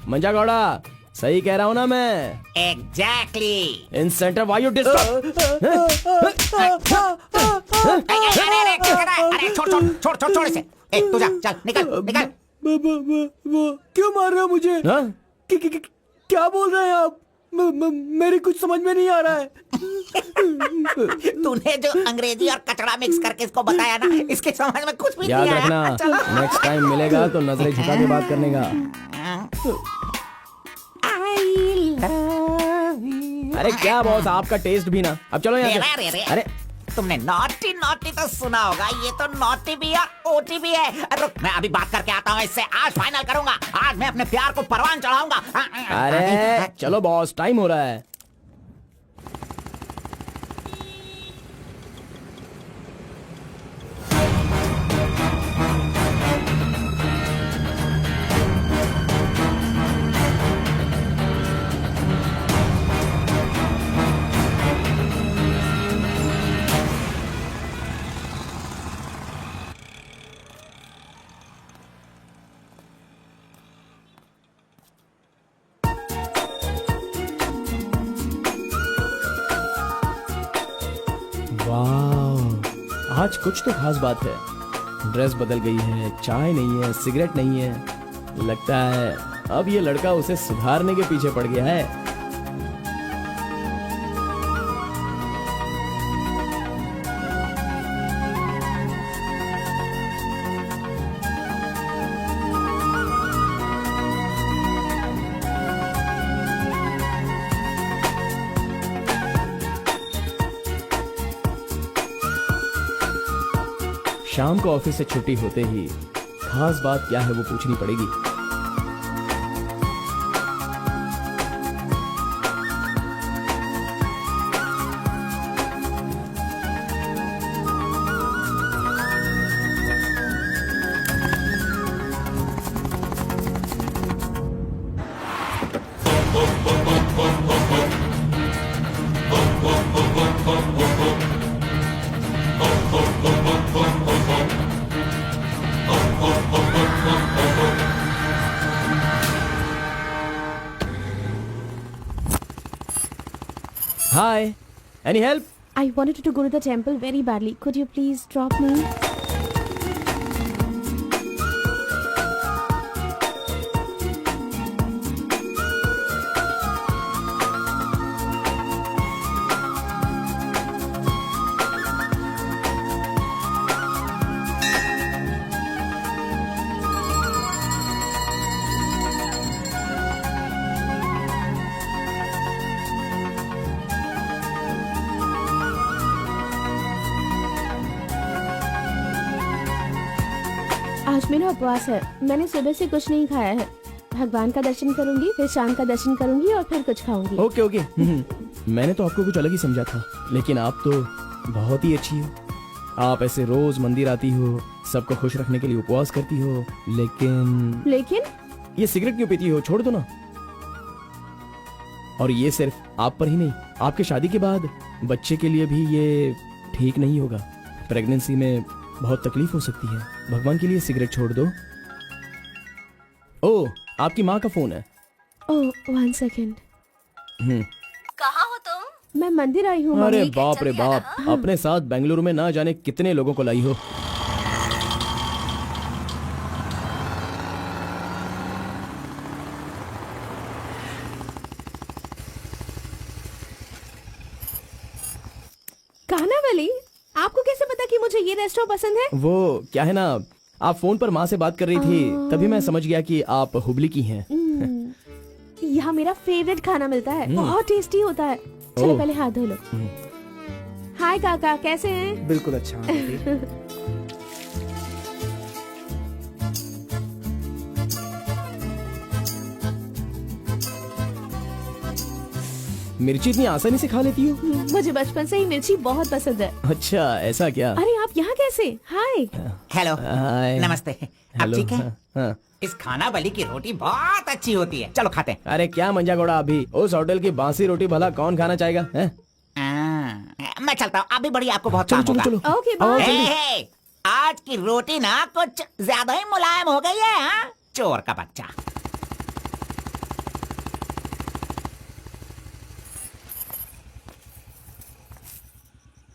मंजा गौड़ा, सही कह रहा हूँ ना मैं? एग्जैक्टली। इन सेंटर वायु डिस्टर्ब। अरे छोड़ इसे। तू जा, चल निकल। क्यों मार रहे हो मुझे? क्या बोल रहे हैं आप? मेरी कुछ समझ में नहीं आ रहा है। तूने जो अंग्रेजी और कचड़ा मिक्स करके इसको बताया ना, इसके समझ में कुछ भी याद नहीं रखना, आया। नेक्स्ट टाइम मिलेगा तो नजरें झुका के बात करने का। अरे क्या बॉस, आपका टेस्ट भी ना। अब चलो यहाँ से। अरे तुमने नॉटी तो सुना होगा, ये तो नॉटी भी है, ओटी भी है। रुक, मैं अभी बात करके आता हूँ इससे। आज फाइनल करूंगा। आज मैं अपने प्यार को परवान चढ़ाऊंगा। अरे चलो बॉस, टाइम हो रहा है। वाह, आज कुछ तो खास बात है। ड्रेस बदल गई है, चाय नहीं है, सिगरेट नहीं है। लगता है अब ये लड़का उसे सुधारने के पीछे पड़ गया है। शाम को ऑफिस से छुट्टी होते ही खास बात क्या है वो पूछनी पड़ेगी। Hi, any help? I wanted to go to the temple very badly. Could you please drop me? आज मेरा उपवास है। मैंने सुबह से कुछ नहीं खाया है। भगवान का दर्शन करूंगी, फिर शाम का दर्शन करूंगी और फिर कुछ खाऊंगी। Okay okay. मैंने तो आपको कुछ अलग ही समझा था, लेकिन आप तो बहुत ही अच्छी हो। आप ऐसे रोज मंदिर आती हो, सबको खुश रखने के लिए उपवास करती हो, लेकिन ये सिगरेट क्यों पीती हो? छोड़ दो ना। और ये सिर्फ आप पर ही नहीं, आपके शादी के बाद बच्चे के लिए भी ये ठीक नहीं होगा। प्रेगनेंसी में बहुत तकलीफ हो सकती है। भगवान के लिए सिगरेट छोड़ दो। ओह, आपकी माँ का फोन है। ओह, 1 सेकेंड। कहाँ हो तुम? मैं मंदिर आई हूँ। अरे मम्मी। बाप रे बाप, अपने साथ बेंगलुरु में ना जाने कितने लोगों को लाई हो। कानावली, आपको कैसे पता कि मुझे ये रेस्टोरेंट पसंद है? वो क्या है ना, आप फोन पर माँ से बात कर रही थी, तभी मैं समझ गया कि आप हुबली की हैं। यहाँ मेरा फेवरेट खाना मिलता है, बहुत टेस्टी होता है। चलो पहले हाथ धो लो। हाय काका, कैसे हैं? बिल्कुल अच्छा आंटी। मिर्ची इतनी आसानी से खा लेती हो? मुझे बचपन से ही मिर्ची बहुत पसंद है। अच्छा, ऐसा क्या? अरे आप यहाँ कैसे? हाय। हेलो, हाय। नमस्ते। आप हेलो। ठीक है? हाँ। इस खानावली की रोटी बहुत अच्छी होती है, चलो खाते हैं। अरे क्या मंजा घोड़ा, अभी उस होटल की बासी रोटी भला कौन खाना चाहेगा? हैं? मैं चलता हूँ, अभी बड़ी आपको बहुत चलो काम चलो होगा। चलो। ओके आओ, बाय। जल्दी। हे, आज की रोटी ना कुछ ज्यादा ही मुलायम हो गई है। हाँ? चोर का बच्चा।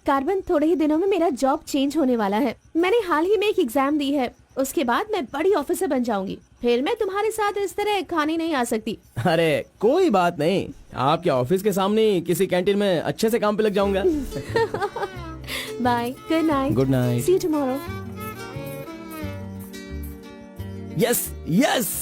कार्बन, थोड़े ही दिनों में मेरा जॉब चेंज होने वाला है। मैंने हाल ही में एक एग्जाम दी है। उसके बाद मैं बड़ी ऑफिसर बन जाऊंगी। फिर मैं तुम्हारे साथ इस तरह खाने नहीं आ सकती। अरे कोई बात नहीं, आपके ऑफिस के सामने किसी कैंटीन में अच्छे से काम पे लग जाऊंगा। Bye, good night. Good night. See you tomorrow. Yes yes.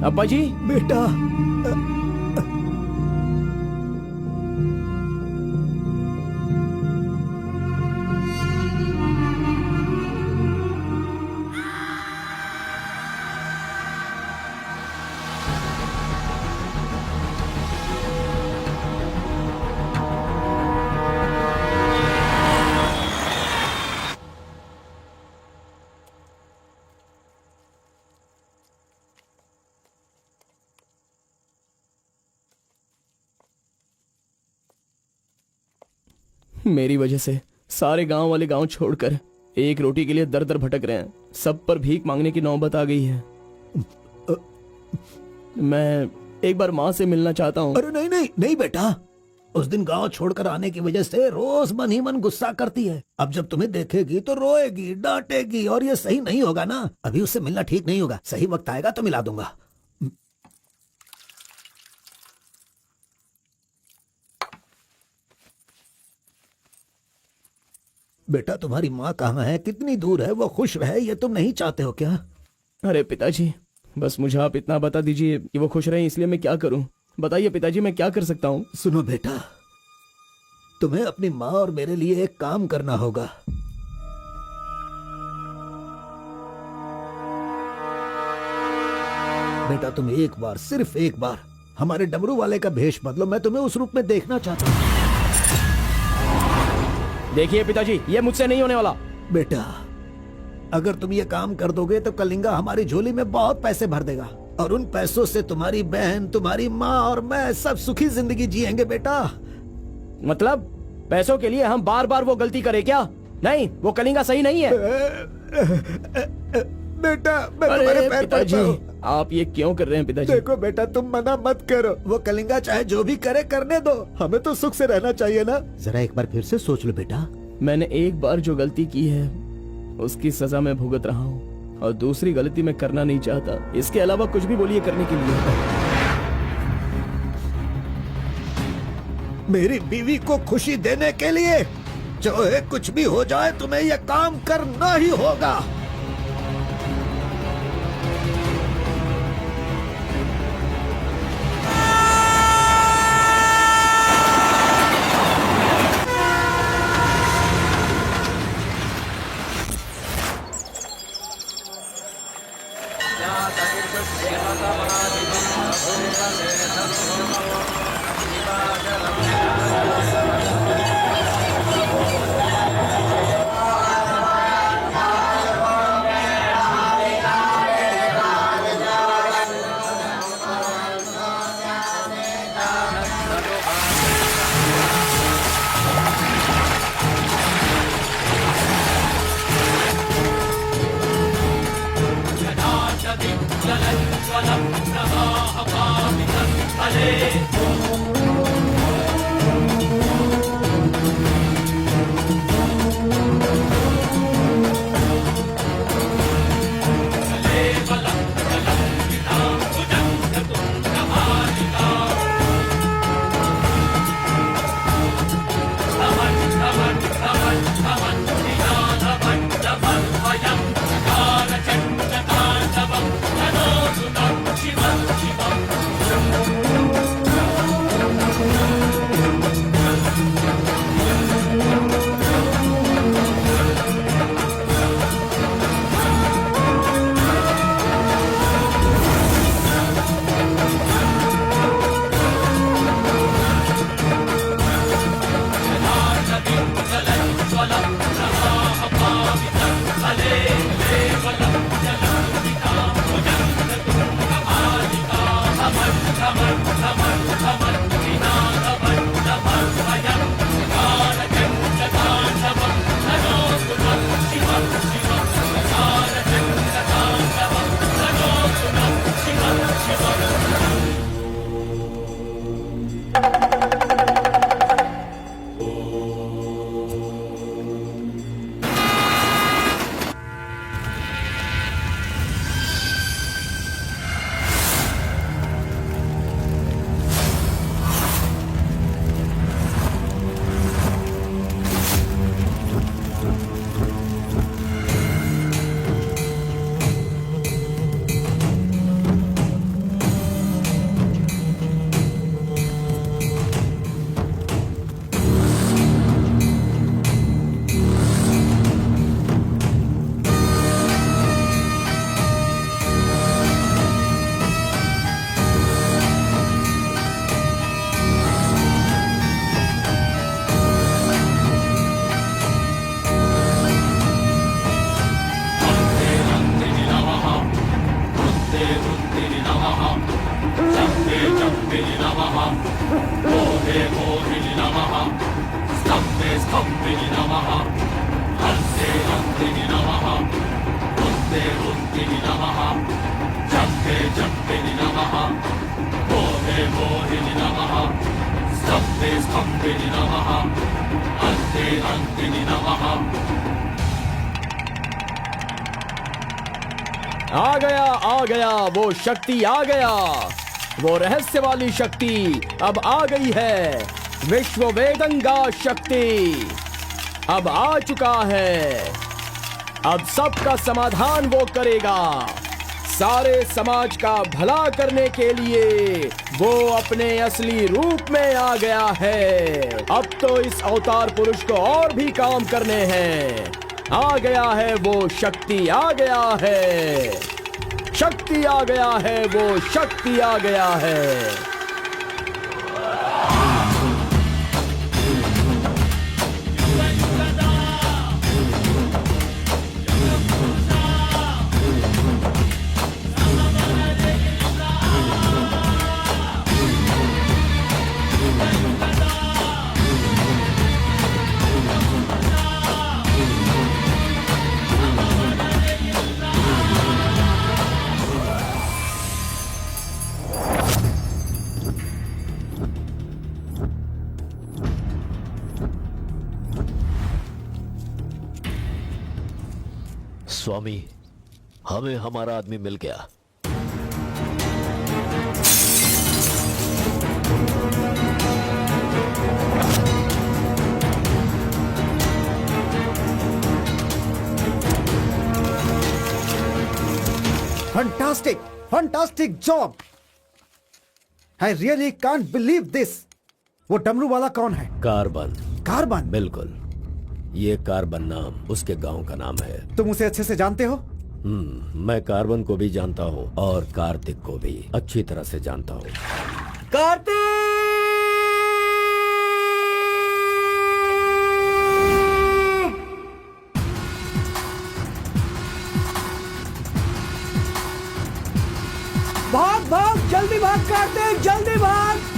अब्बा जी, बेटा, मेरी वजह से सारे गांव वाले गांव छोड़कर एक रोटी के लिए दर दर भटक रहे हैं। सब पर भीख मांगने की नौबत आ गई है। मैं एक बार माँ से मिलना चाहता हूँ। अरे नहीं नहीं नहीं बेटा, उस दिन गांव छोड़कर आने की वजह से रोज मन ही मन गुस्सा करती है। अब जब तुम्हें देखेगी तो रोएगी, डांटेगी, और ये सही नहीं होगा ना। अभी उससे मिलना ठीक नहीं होगा। सही वक्त आएगा तो मिला दूंगा। बेटा तुम्हारी माँ कहाँ है, कितनी दूर है, वो खुश रहे ये तुम नहीं चाहते हो क्या? अरे पिताजी, बस मुझे आप इतना बता दीजिए कि वो खुश रहे, इसलिए मैं क्या करूं? बताइए पिताजी, मैं क्या कर सकता हूं? सुनो बेटा, तुम्हें अपनी माँ और मेरे लिए एक काम करना होगा। बेटा तुम एक बार, सिर्फ एक बार हमारे डमरू वाले का भेष बदलो। मैं तुम्हें उस रूप में देखना चाहता हूँ। देखिए पिताजी, ये मुझसे नहीं होने वाला। बेटा अगर तुम ये काम कर दोगे तो कलिंगा हमारी झोली में बहुत पैसे भर देगा, और उन पैसों से तुम्हारी बहन, तुम्हारी माँ और मैं सब सुखी जिंदगी जिएंगे। बेटा मतलब पैसों के लिए हम बार बार वो गलती करें क्या? नहीं, वो कलिंगा सही नहीं है। बेटा मैं तुम्हारे पैर पिताजी, पड़ता हूं। आप ये क्यों कर रहे हैं पिताजी? देखो बेटा, तुम मना मत करो। वो कलिंगा चाहे जो भी करे करने दो, हमें तो सुख से रहना चाहिए ना। जरा एक बार फिर से सोच लो बेटा। मैंने एक बार जो गलती की है उसकी सजा मैं भुगत रहा हूँ, और दूसरी गलती मैं करना नहीं चाहता। इसके अलावा कुछ भी बोलिए करने के लिए। मेरी बीवी को खुशी देने के लिए चाहे कुछ भी हो जाए, तुम्हें यह काम करना ही होगा। आ गया वो शक्ति आ गया, वो रहस्य वाली शक्ति अब आ गई है। विश्व वेदंगा शक्ति अब आ चुका है। अब सबका समाधान वो करेगा। सारे समाज का भला करने के लिए वो अपने असली रूप में आ गया है। अब तो इस अवतार पुरुष को और भी काम करने हैं। आ गया है वो शक्ति, आ गया है शक्ति, आ गया है वो शक्ति, आ गया है। स्वामी, हमें हमारा आदमी मिल गया। Fantastic! Fantastic job! I really can't believe this. वो डमरू वाला कौन है? कार्बन। कार्बन? बिल्कुल, ये कार्बन नाम उसके गांव का नाम है। तुम उसे अच्छे से जानते हो? मैं कार्बन को भी जानता हूँ और कार्तिक को भी अच्छी तरह से जानता हूँ। कार्तिक! भाग भाग, जल्दी भाग कार्तिक, जल्दी भाग।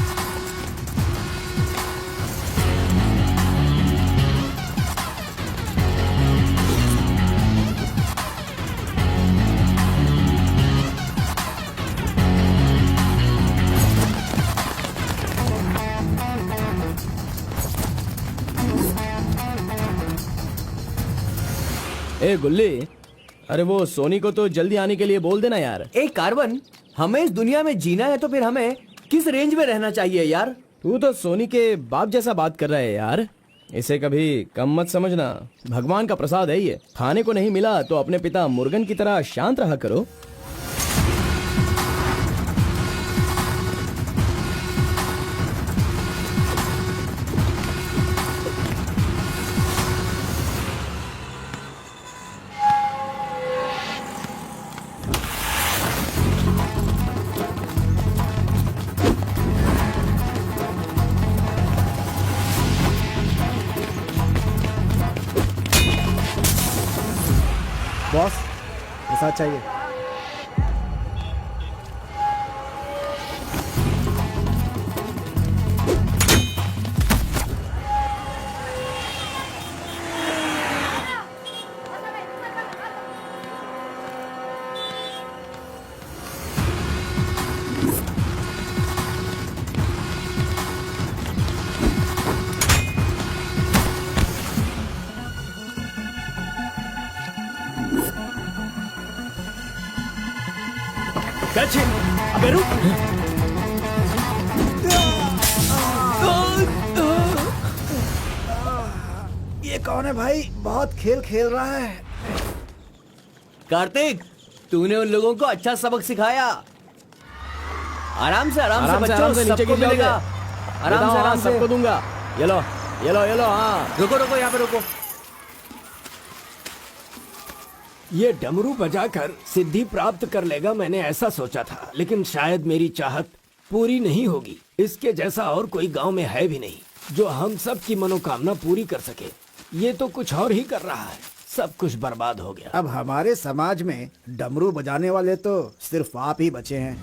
ए गुल्ली, अरे वो सोनी को तो जल्दी आने के लिए बोल देना यार। ए कार्बन, हमें इस दुनिया में जीना है तो फिर हमें किस रेंज में रहना चाहिए यार? तू तो सोनी के बाप जैसा बात कर रहा है यार। इसे कभी कम मत समझना, भगवान का प्रसाद है ये। खाने को नहीं मिला तो अपने पिता मुर्गन की तरह शांत रहा करो। बॉस, प्रसाद चाहिए। अबे रुक। ये कौन है भाई? बहुत खेल खेल रहा है। कार्तिक, तूने उन लोगों को अच्छा सबक सिखाया। आराम से बच्चों, नीचे सबको गिर मिलेगा। जाओगे। आराम से सबको दूंगा। ये लो ये लो ये लो। हाँ, रुको रुको, यहाँ पे रुको। ये डमरू बजाकर सिद्धि प्राप्त कर लेगा, मैंने ऐसा सोचा था, लेकिन शायद मेरी चाहत पूरी नहीं होगी। इसके जैसा और कोई गांव में है भी नहीं जो हम सब की मनोकामना पूरी कर सके। ये तो कुछ और ही कर रहा है, सब कुछ बर्बाद हो गया। अब हमारे समाज में डमरू बजाने वाले तो सिर्फ आप ही बचे हैं।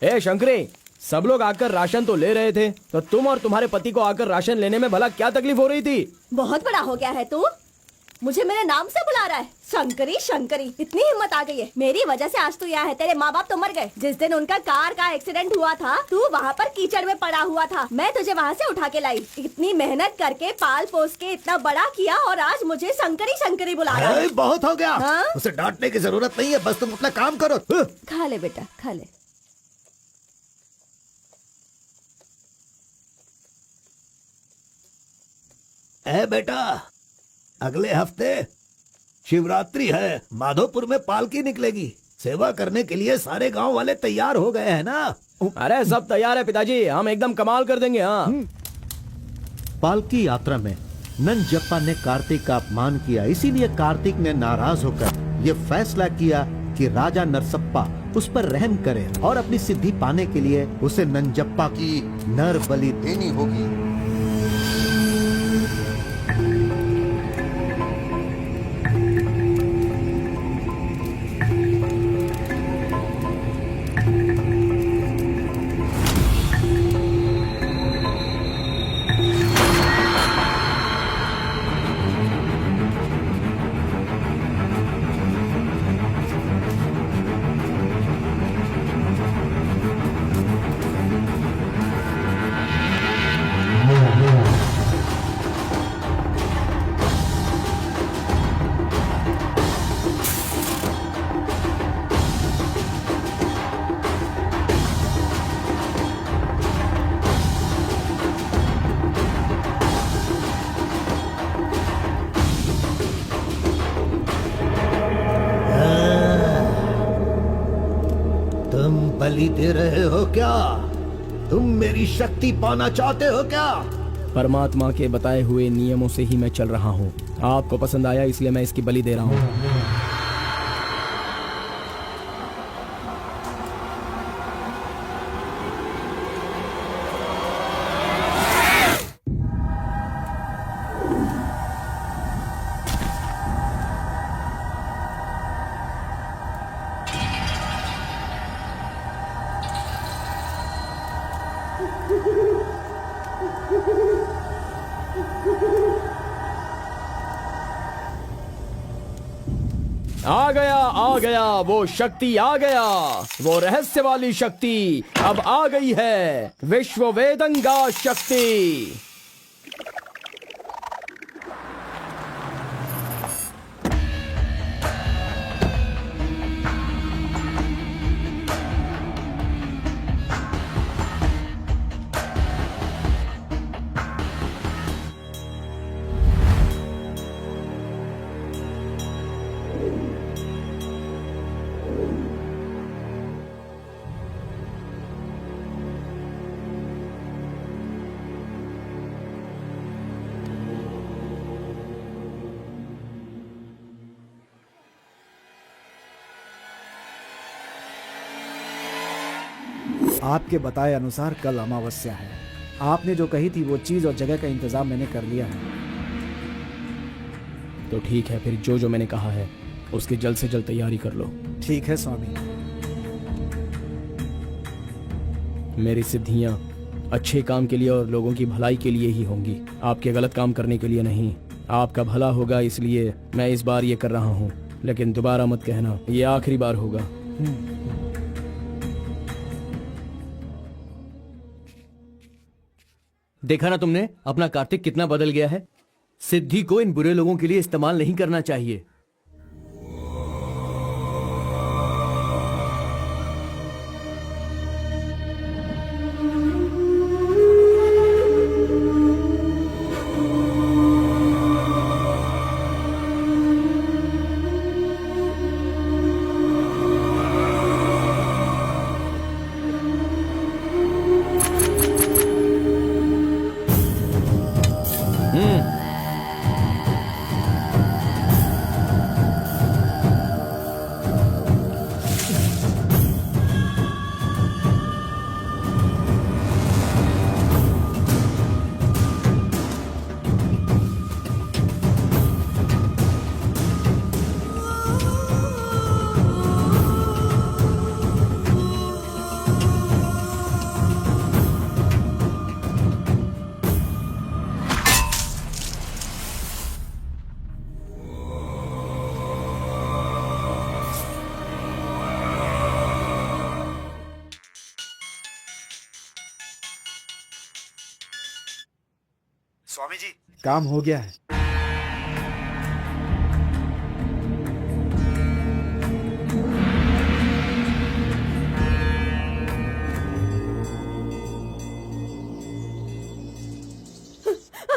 ए शंकरी, सब लोग आकर राशन तो ले रहे थे, तो तुम और तुम्हारे पति को आकर राशन लेने में भला क्या तकलीफ हो रही थी? बहुत बड़ा हो गया है तू, मुझे मेरे नाम से बुला रहा है। शंकरी शंकरी, इतनी हिम्मत आ गई है। मेरी वजह से आज तू यहाँ है। तेरे माँ बाप तो मर गए। जिस दिन उनका कार का एक्सीडेंट हुआ था, तू वहाँ पर कीचड़ में पड़ा हुआ था। मैं तुझे वहाँ से उठा के लाई। इतनी मेहनत करके पाल पोस के इतना बड़ा किया, और आज मुझे शंकरी शंकरी बुला रहा है। बहुत हो गया। हाँ? उसे डांटने की जरूरत नहीं है, बस तुम अपना काम करो। खा ले बेटा, खा ले। बेटा, अगले हफ्ते शिवरात्रि है, माधोपुर में पालकी निकलेगी। सेवा करने के लिए सारे गांव वाले तैयार हो गए हैं ना? अरे सब तैयार है पिताजी, हम एकदम कमाल कर देंगे। हाँ। पालकी यात्रा में नंजप्पा ने कार्तिक का अपमान किया, इसीलिए कार्तिक ने नाराज होकर ये फैसला किया कि राजा नरसप्पा उस पर रहम करे और अपनी सिद्धि पाने के लिए उसे नंजप्पा की नर बलि देनी होगी। बलि दे रहे हो क्या? तुम मेरी शक्ति पाना चाहते हो क्या? परमात्मा के बताए हुए नियमों से ही मैं चल रहा हूँ। आपको पसंद आया इसलिए मैं इसकी बलि दे रहा हूँ। आ गया वो शक्ति, आ गया वो रहस्य वाली शक्ति। अब आ गई है विश्व वेदंगा शक्ति। आपके बताए अनुसार कल अमावस्या है। आपने जो कही थी वो चीज और जगह का इंतजाम मैंने कर लिया है। तो ठीक है, फिर जो मैंने कहा है उसकी जल्द से जल्द तैयारी कर लो। ठीक है स्वामी। मेरी सिद्धियां अच्छे काम के लिए और लोगों की भलाई के लिए ही होंगी, आपके गलत काम करने के लिए नहीं। आपका भला होगा इसलिए मैं इस बार ये कर रहा हूँ, लेकिन दोबारा मत कहना, ये आखिरी बार होगा। देखा ना तुमने, अपना कार्तिक कितना बदल गया है। सिद्धि को इन बुरे लोगों के लिए इस्तेमाल नहीं करना चाहिए। स्वामी जी, काम हो गया है।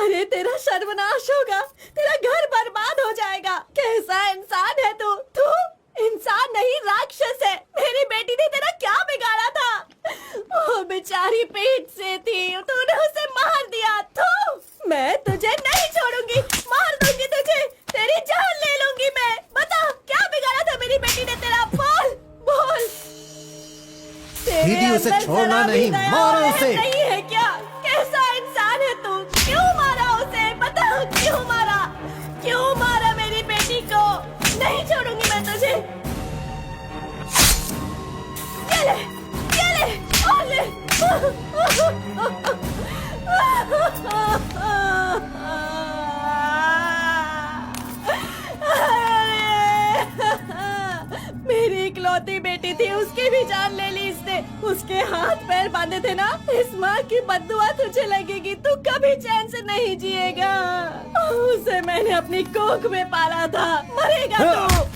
अरे तेरा सर्वनाश होगा, तेरा घर बर्बाद हो जाएगा। कैसा इंसान है तू? तू इंसान नहीं, राक्षस है। मेरी बेटी ने तेरा क्या बिगाड़ा था? वो बेचारी पेट से थी, तूने उसे मार दिया। तू, मैं तुझे नहीं छोड़ूंगी, मार दूंगी तुझे, तेरी जान ले लूंगी मैं। बता क्या बिगाड़ा था मेरी बेटी ने तेरा? बोल बोल। दीदी उसे छोड़ना नहीं, मारो उसे। नहीं है क्या? कैसा इंसान है तू? क्यों मारा उसे? बता क्यों मारा? क्यों मारा मेरी बेटी को? नहीं छोड़ूंगी मैं तुझे। ये ले और ले। मेरी इकलौती बेटी थी, उसकी भी जान ले ली इसने। उसके हाथ पैर बांधे थे ना, इस माँ की बद्दुआ तुझे लगेगी, तू कभी चैन से नहीं जिएगा। उसे मैंने अपनी कोख में पाला था, मरेगा तू।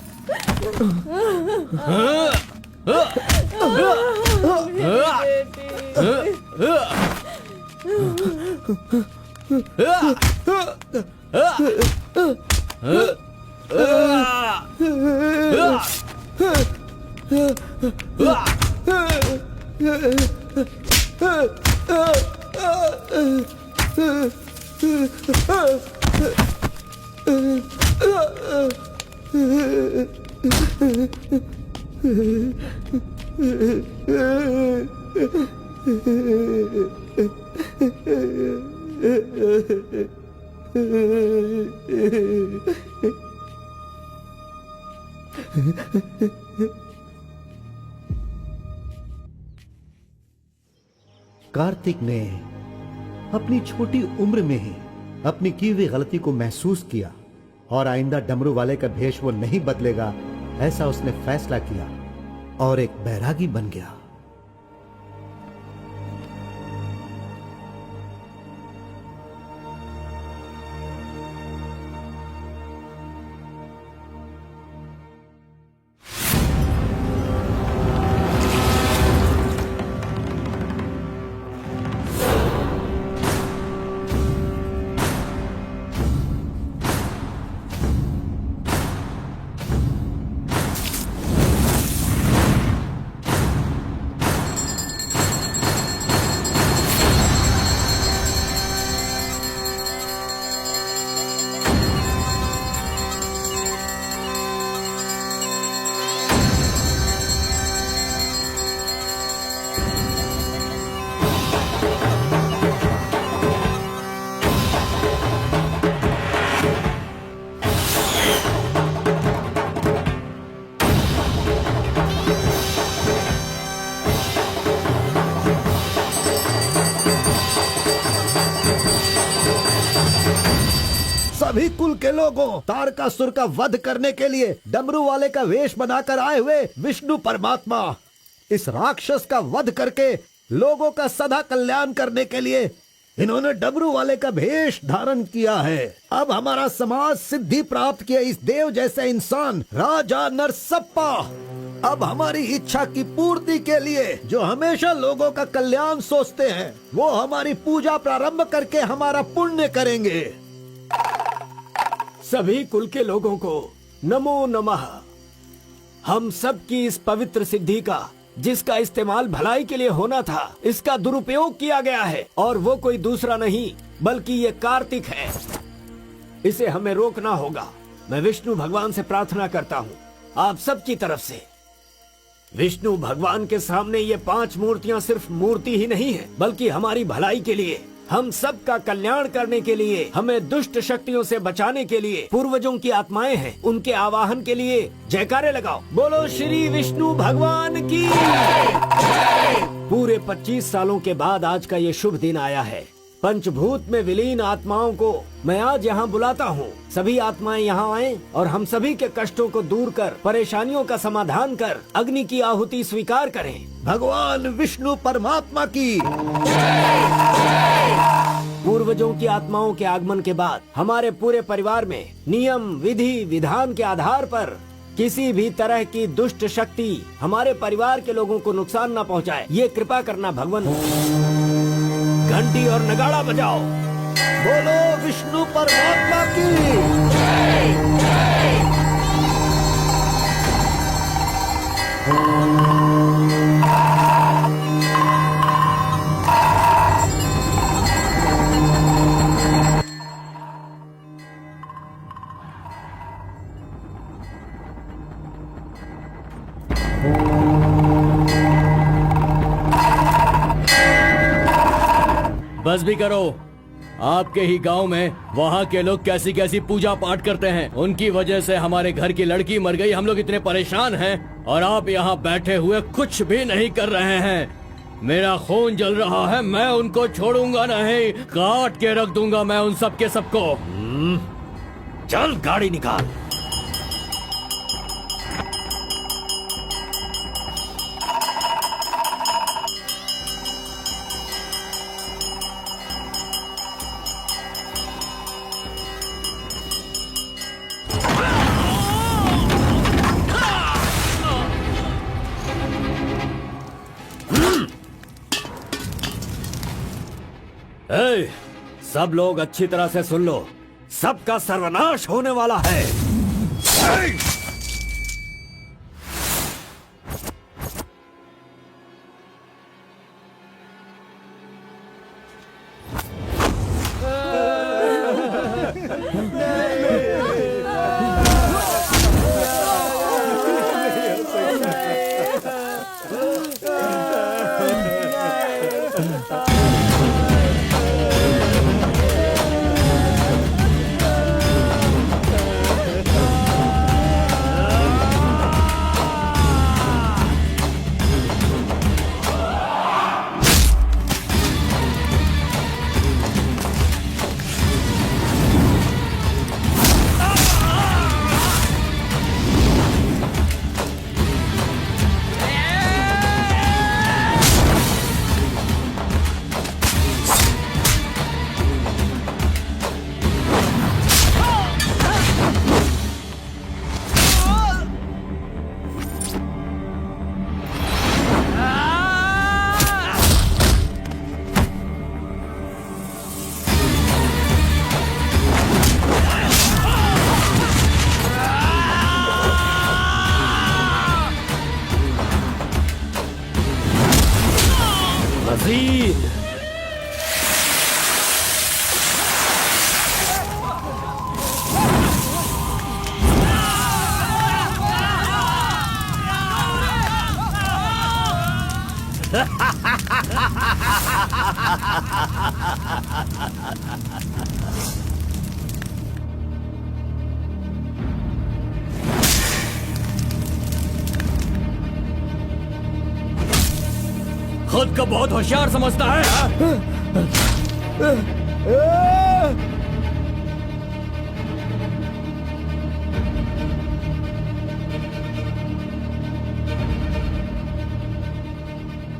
कार्तिक ने अपनी छोटी उम्र में ही अपनी की हुई गलती को महसूस किया और आइंदा डमरू वाले का भेष वो नहीं बदलेगा, ऐसा उसने फैसला किया और एक बैरागी बन गया। सभी कुल के लोगों, तारकासुर का वध करने के लिए डमरू वाले का वेश बनाकर आए हुए विष्णु परमात्मा इस राक्षस का वध करके लोगों का सदा कल्याण करने के लिए इन्होंने डमरू वाले का भेष धारण किया है। अब हमारा समाज सिद्धि प्राप्त किया इस देव जैसे इंसान राजा नरसप्पा अब हमारी इच्छा की पूर्ति के लिए, जो हमेशा लोगों का कल्याण सोचते हैं, वो हमारी पूजा प्रारंभ करके हमारा पुण्य करेंगे। सभी कुल के लोगों को नमो नमः। हम सब की इस पवित्र सिद्धि का, जिसका इस्तेमाल भलाई के लिए होना था, इसका दुरुपयोग किया गया है और वो कोई दूसरा नहीं बल्कि ये कार्तिक है। इसे हमें रोकना होगा। मैं विष्णु भगवान से प्रार्थना करता हूँ आप सब की तरफ से। विष्णु भगवान के सामने ये 5 मूर्तियाँ सिर्फ मूर्ति ही नहीं है, बल्कि हमारी भलाई के लिए, हम सब का कल्याण करने के लिए, हमें दुष्ट शक्तियों से बचाने के लिए, पूर्वजों की आत्माएं हैं, उनके आवाहन के लिए जयकारे लगाओ। बोलो श्री विष्णु भगवान की। पूरे 25 सालों के बाद आज का ये शुभ दिन आया है। पंचभूत में विलीन आत्माओं को मैं आज यहाँ बुलाता हूँ। सभी आत्माएं यहाँ आएं और हम सभी के कष्टों को दूर कर, परेशानियों का समाधान कर, अग्नि की आहुति स्वीकार करें। भगवान विष्णु परमात्मा की। पूर्व पूर्वजों की आत्माओं के आगमन के बाद हमारे पूरे परिवार में नियम विधि विधान के आधार पर किसी भी तरह की दुष्ट शक्ति हमारे परिवार के लोगों को नुकसान न पहुंचाए, ये कृपा करना भगवान। घंटी और नगाड़ा बजाओ। बोलो विष्णु परमात्मा की। बस भी करो। आपके ही गांव में वहाँ के लोग कैसी कैसी पूजा पाठ करते हैं। उनकी वजह से हमारे घर की लड़की मर गई। हम लोग इतने परेशान हैं और आप यहाँ बैठे हुए कुछ भी नहीं कर रहे हैं। मेरा खून जल रहा है, मैं उनको छोड़ूंगा नहीं, काट के रख दूंगा मैं उन सब के सबको। चल गाड़ी निकाल। ए, सब लोग अच्छी तरह से सुन लो, सबका सर्वनाश होने वाला है। मजीद खुद को बहुत होशियार समझता है।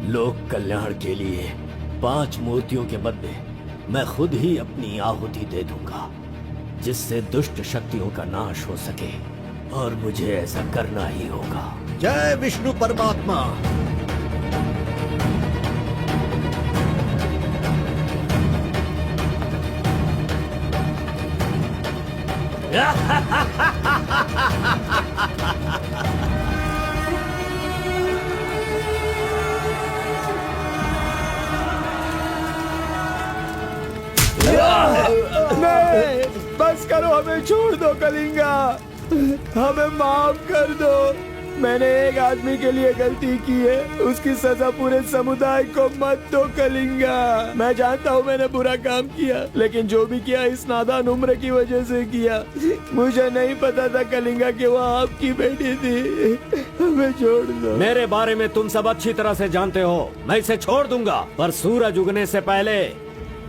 लोक कल्याण के लिए 5 मूर्तियों के बदले मैं खुद ही अपनी आहुति दे दूंगा, जिससे दुष्ट शक्तियों का नाश हो सके, और मुझे ऐसा करना ही होगा। जय विष्णु परमात्मा। नहीं, बस करो, हमें छोड़ दो कलिंगा, हमें माफ कर दो। मैंने एक आदमी के लिए गलती की है, उसकी सजा पूरे समुदाय को मत दो कलिंगा। मैं जानता हूँ मैंने बुरा काम किया, लेकिन जो भी किया इस नादान उम्र की वजह से किया। मुझे नहीं पता था कलिंगा कि वो आपकी बेटी थी। हमें छोड़ दो। मेरे बारे में तुम सब अच्छी तरह से जानते हो, मैं इसे छोड़ दूंगा, पर सूरज उगने से पहले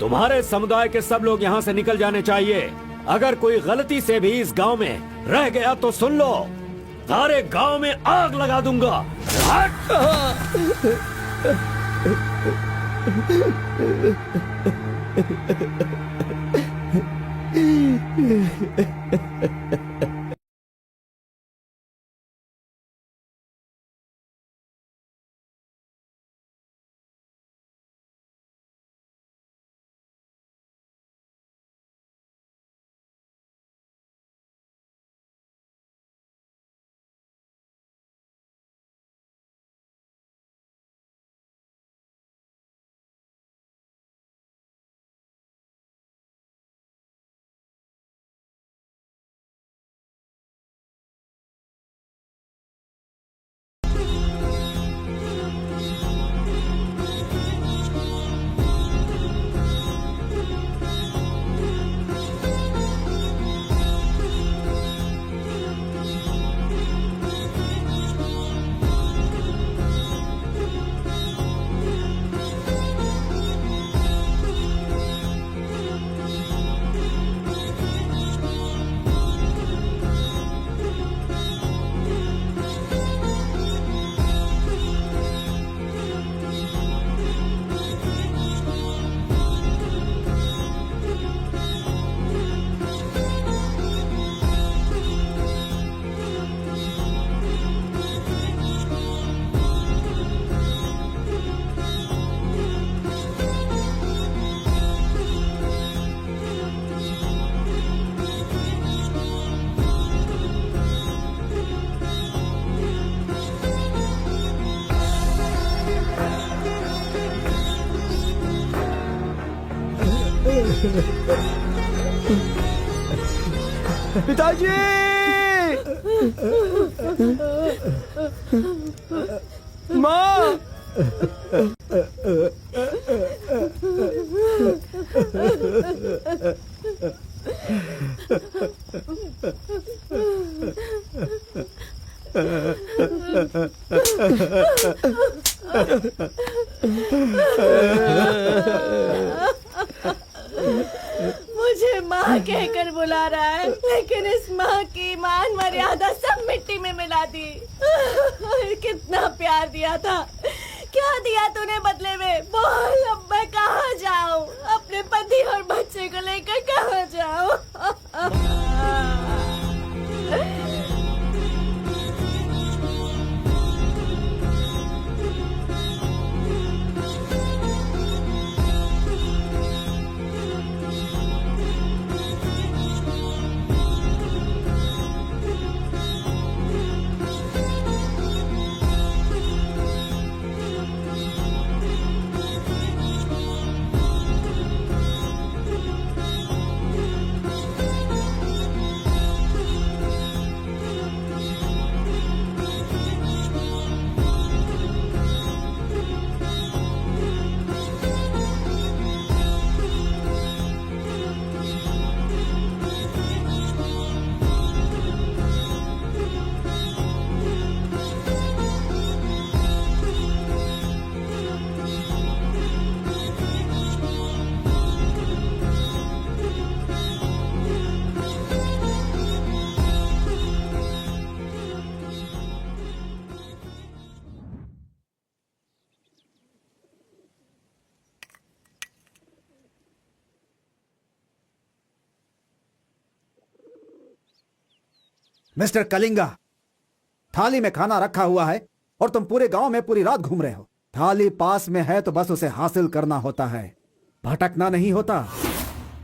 तुम्हारे समुदाय के सब लोग यहाँ से निकल जाने चाहिए। अगर कोई गलती से भी इस गांव में रह गया तो सुन लो, सारे गांव में आग लगा दूंगा। पिताजी! माँ! मुझे माँ कहकर बुला रहा है, लेकिन इस माँ की मान मर्यादा सब मिट्टी में मिला दी। कितना प्यार दिया था, क्या दिया तूने बदले में? बोल, अब मैं कहाँ जाऊँ? अपने पति और बच्चे को लेकर कहाँ जाऊँ? मिस्टर कलिंगा, थाली में खाना रखा हुआ है और तुम पूरे गांव में पूरी रात घूम रहे हो। थाली पास में है तो बस उसे हासिल करना होता है, भटकना नहीं होता।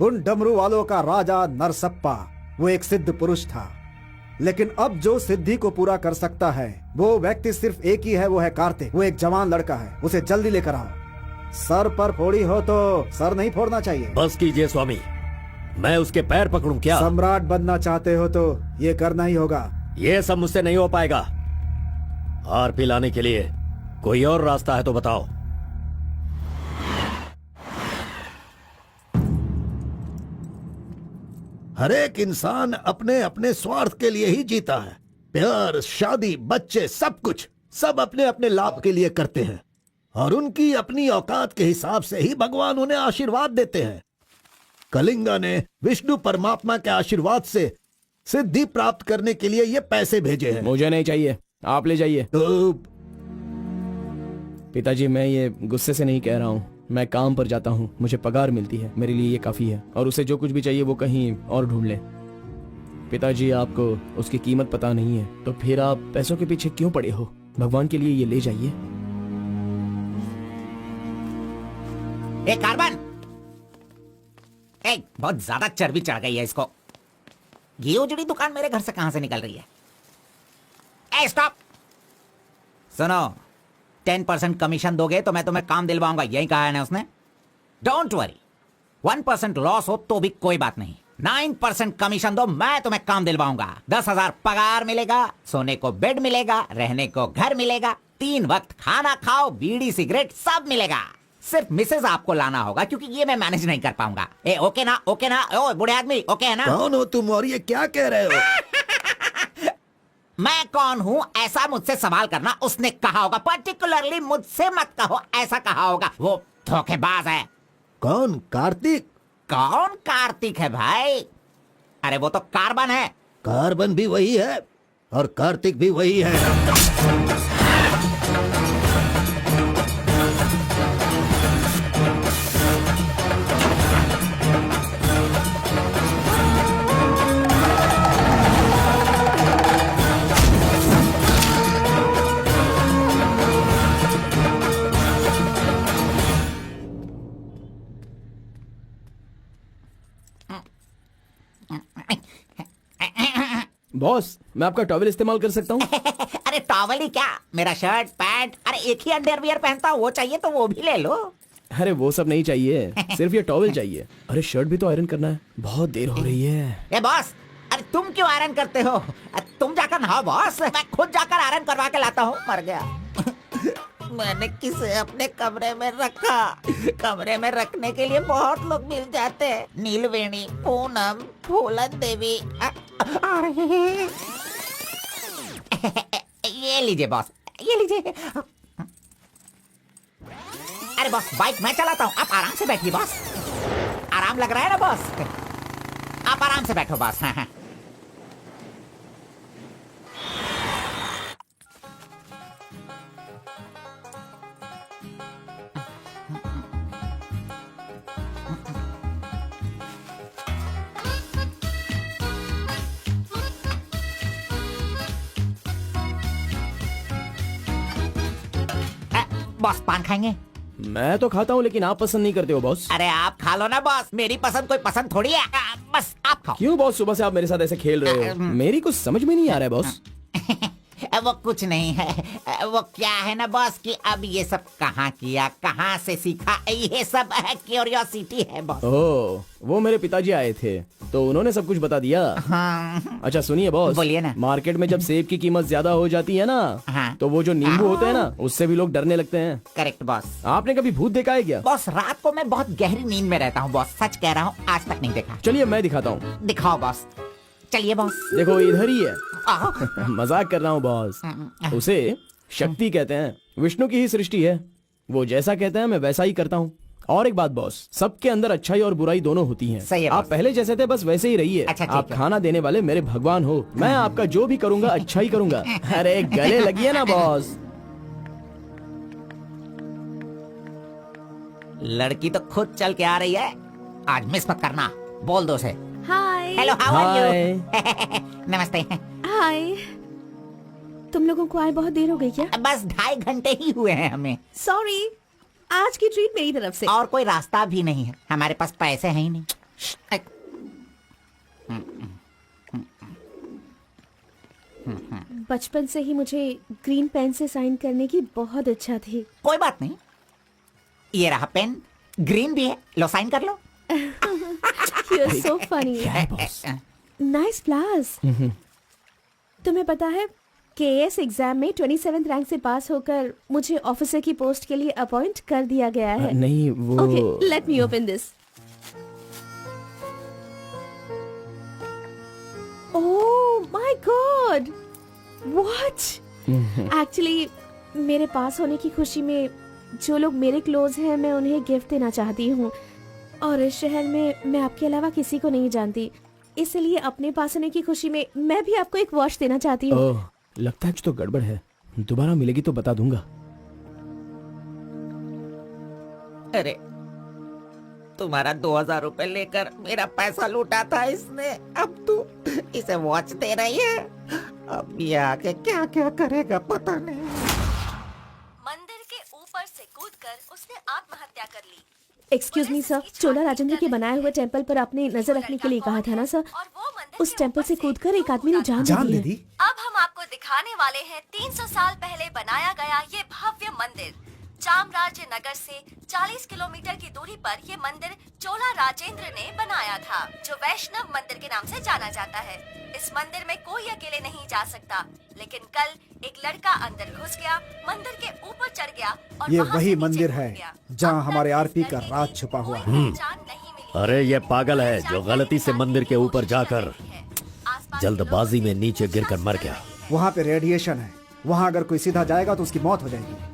उन डमरू वालों का राजा नरसप्पा वो एक सिद्ध पुरुष था, लेकिन अब जो सिद्धि को पूरा कर सकता है वो व्यक्ति सिर्फ एक ही है, वो है कार्तिक। वो एक जवान लड़का है, उसे जल्दी लेकर आओ। सर पर फोड़ी हो तो सर नहीं फोड़ना चाहिए। बस कीजिए स्वामी, मैं उसके पैर पकड़ूं क्या? सम्राट बनना चाहते हो तो ये करना ही होगा। ये सब मुझसे नहीं हो पाएगा। हार पिलाने के लिए कोई और रास्ता है तो बताओ। हर एक इंसान अपने अपने स्वार्थ के लिए ही जीता है। प्यार, शादी, बच्चे, सब कुछ सब अपने अपने लाभ के लिए करते हैं और उनकी अपनी औकात के हिसाब से ही भगवान उन्हें आशीर्वाद देते हैं। कलिंगा ने विष्णु परमात्मा के आशीर्वाद से सिद्धि प्राप्त करने के लिए ये पैसे भेजे हैं। मुझे नहीं चाहिए, आप ले जाइए। तो पिताजी, मैं ये गुस्से से नहीं कह रहा हूँ, मैं काम पर जाता हूँ, मुझे पगार मिलती है, मेरे लिए ये काफी है। और उसे जो कुछ भी चाहिए वो कहीं और ढूंढ ले। पिताजी, आपको उसकी कीमत पता नहीं है, तो फिर आप पैसों के पीछे क्यों पड़े हो? भगवान के लिए ये ले जाइए। ए कार्बन, ए बहुत ज्यादा चर्बी चढ़ गई है इसको। ये उजड़ी दुकान मेरे घर से कहां से निकल रही है? ए स्टॉप, सुनो, 10% कमीशन दोगे तो मैं तुम्हें काम दिलवाऊंगा, यही कहा है ना उसने। डोंट वरी, 1% लॉस हो तो भी कोई बात नहीं, 9% कमीशन दो, मैं तुम्हें काम दिलवाऊंगा। 10,000 पगार मिलेगा, सोने को बेड मिलेगा, रहने को घर मिलेगा, 3 वक्त खाना खाओ, बीड़ी सिगरेट सब मिलेगा। सिर्फ मिसेज आपको लाना होगा, क्योंकि ये मैं मैनेज नहीं कर पाऊंगा। ए ओके ना, ओके ना? ओ बूढ़े आदमी, ओके है ना? कौन हो तुम और ये क्या कह रहे हो? मैं कौन हूँ ऐसा मुझसे सवाल करना उसने कहा होगा। पर्टिकुलरली मुझसे मत कहो, ऐसा कहा होगा। वो धोखेबाज है। कौन? कार्तिक? कौन कार्तिक है भाई? अरे वो तो कार्बन है। कार्बन भी वही है और कार्तिक भी वही है। बॉस, मैं आपका टॉवेल इस्तेमाल कर सकता हूँ? अरे टॉवल ही क्या, मेरा शर्ट पैंट, अरे एक ही अंडरवियर पहनता हूँ, वो चाहिए तो वो भी ले लो। अरे वो सब नहीं चाहिए, सिर्फ ये टॉवेल चाहिए। अरे शर्ट भी तो आयरन करना है, बहुत देर हो रही है। ए बॉस, अरे तुम क्यों आयरन करते हो? तुम जाकर नहाओ बॉस, मैं खुद जाकर आयरन करवा के लाता हूँ। मर गया। मैंने किसे अपने कमरे में रखा? कमरे में रखने के लिए बहुत लोग मिल जाते हैं। नीलवेणी, पूनम, फूलन देवी। ये लीजिए बॉस, ये लीजिए। अरे बॉस, बाइक मैं चलाता हूँ, आप आराम से बैठिए बॉस। आराम लग रहा है ना बॉस? आप आराम से बैठो बॉस। हाँ हाँ। बॉस पान खाएंगे? मैं तो खाता हूँ, लेकिन आप पसंद नहीं करते हो बॉस। अरे आप खा लो ना बॉस, मेरी पसंद कोई पसंद थोड़ी है। बस आप खाओ। क्यों बॉस, सुबह से आप मेरे साथ ऐसे खेल रहे हो? मेरी कुछ समझ में नहीं आ रहा है बॉस। वो कुछ नहीं है, वो क्या है ना बॉस कि अब ये सब कहाँ किया, कहाँ से सीखा, ये सब क्यूरियोसिटी है बॉस। ओह, वो मेरे पिताजी आए थे तो उन्होंने सब कुछ बता दिया। हाँ। अच्छा सुनिए बॉस, बोलिए ना। मार्केट में जब सेब की कीमत ज्यादा हो जाती है ना, हाँ। तो वो जो नींबू होते हैं ना, उससे भी लोग डरने लगते हैं। Correct boss. आपने कभी भूत देखा है क्या? बॉस रात को मैं बहुत गहरी नींद में रहता हूँ बॉस, सच कह रहा हूँ, आज तक नहीं देखा। चलिए मैं दिखाता हूँ। दिखाओ बॉस, चलिए बॉस। देखो इधर ही है। आओ। मजाक कर रहा हूँ बॉस। उसे शक्ति कहते हैं, विष्णु की ही सृष्टि है। वो जैसा कहते हैं मैं वैसा ही करता हूँ। और एक बात बॉस, सबके अंदर अच्छाई और बुराई दोनों होती हैं। सही है आप बॉस। पहले जैसे थे बस वैसे ही रहिए। अच्छा, ठीक आप है। खाना देने वाले मेरे भगवान हो, मैं आपका जो भी करूँगा अच्छा ही करूँगा। अरे गले लगिए ना बॉस। लड़की तो खुद चल के आ रही है, आज मिस मत करना। बोल दो उसे। Hi. Hello, how are hi. You? नमस्ते। हाय। तुम लोगों को आए बहुत देर हो गई क्या? बस 2.5 घंटे ही हुए हैं हमें, सॉरी, आज की ट्रीट मेरी तरफ से। और कोई रास्ता भी नहीं है, हमारे पास पैसे हैं ही नहीं। बचपन से ही मुझे ग्रीन पेन से साइन करने की बहुत इच्छा थी। कोई बात नहीं, ये रहा पेन, ग्रीन भी है, लो साइन कर लो। You're so funny. Nice flowers. तुम्हें पता है केएस एग्जाम में 27th रैंक से पास होकर मुझे ऑफिसर की पोस्ट के लिए अपॉइंट कर दिया गया है। नहीं वो। Okay, let me open this. Oh my God! What? Actually, मेरे पास होने की खुशी में जो लोग मेरे क्लोज हैं मैं उन्हें गिफ्ट देना चाहती हूँ, और इस शहर में मैं आपके अलावा किसी को नहीं जानती, इसलिए अपने पास होने की खुशी में मैं भी आपको एक वॉच देना चाहती हूँ। ओह, लगता है कुछ तो गड़बड़ है। दोबारा मिलेगी तो बता दूंगा। अरे तुम्हारा 2000 रुपए लेकर मेरा पैसा लूटा था इसने, अब तू इसे वॉच दे रही है। अब ये आके क्या क्या करेगा पता नहीं। मंदिर के ऊपर से कूदकर उसने आत्महत्या कर ली। एक्सक्यूज मी सर, चोला राजेंद्र के बनाए हुए टेम्पल पर आपने नजर रखने के लिए कहा था ना सर? और वो मंदिर उस के टेम्पल ऊपर से कूदकर एक आदमी ने जान दे दी है। अब हम आपको दिखाने वाले हैं 300 साल पहले बनाया गया ये भव्य मंदिर। चामराज नगर से 40 किलोमीटर की दूरी पर ये मंदिर चोला राजेंद्र ने बनाया था, जो वैष्णव मंदिर के नाम से जाना जाता है। इस मंदिर में कोई अकेले नहीं जा सकता, लेकिन कल एक लड़का अंदर घुस गया, मंदिर के ऊपर चढ़ गया और ये वहां वही से नीचे मंदिर कूद है गया। जहाँ अब तक हमारे इस आरपी का लड़के राज की छुपा हुआ कोई है। पहचान नहीं मिली। अरे ये पागल है जो गलती से मंदिर के ऊपर जाकर जल्दबाजी में नीचे गिरकर मर गया। वहाँ पे रेडिएशन है, वहाँ अगर कोई सीधा जाएगा तो उसकी मौत हो जाएगी।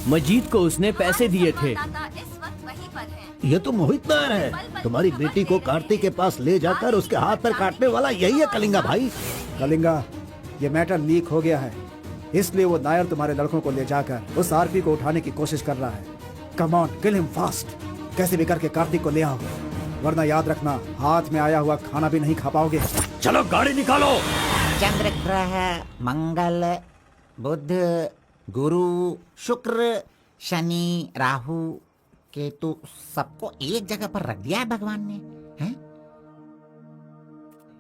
मजीद को उसने पैसे दिए थे। इस वक्त वहीं पर है। ये तो मोहित नायर है। तुम्हारी बेटी को कार्तिक के पास ले जाकर उसके हाथ पर काटने वाला यही है कलिंगा भाई। कलिंगा, ये मैटर लीक हो गया है, इसलिए वो नायर तुम्हारे लड़कों को ले जाकर उस आरपी को उठाने की कोशिश कर रहा है। Come on, kill him fast. कैसे भी करके कार्तिक को ले आओ, वरना याद रखना हाथ में आया हुआ खाना भी नहीं खा पाओगे। चलो गाड़ी निकालो। चंद्र ग्रह, मंगल, बुध, गुरु, शुक्र, शनि, राहु, केतु, सबको एक जगह पर रख दिया है भगवान ने, हैं?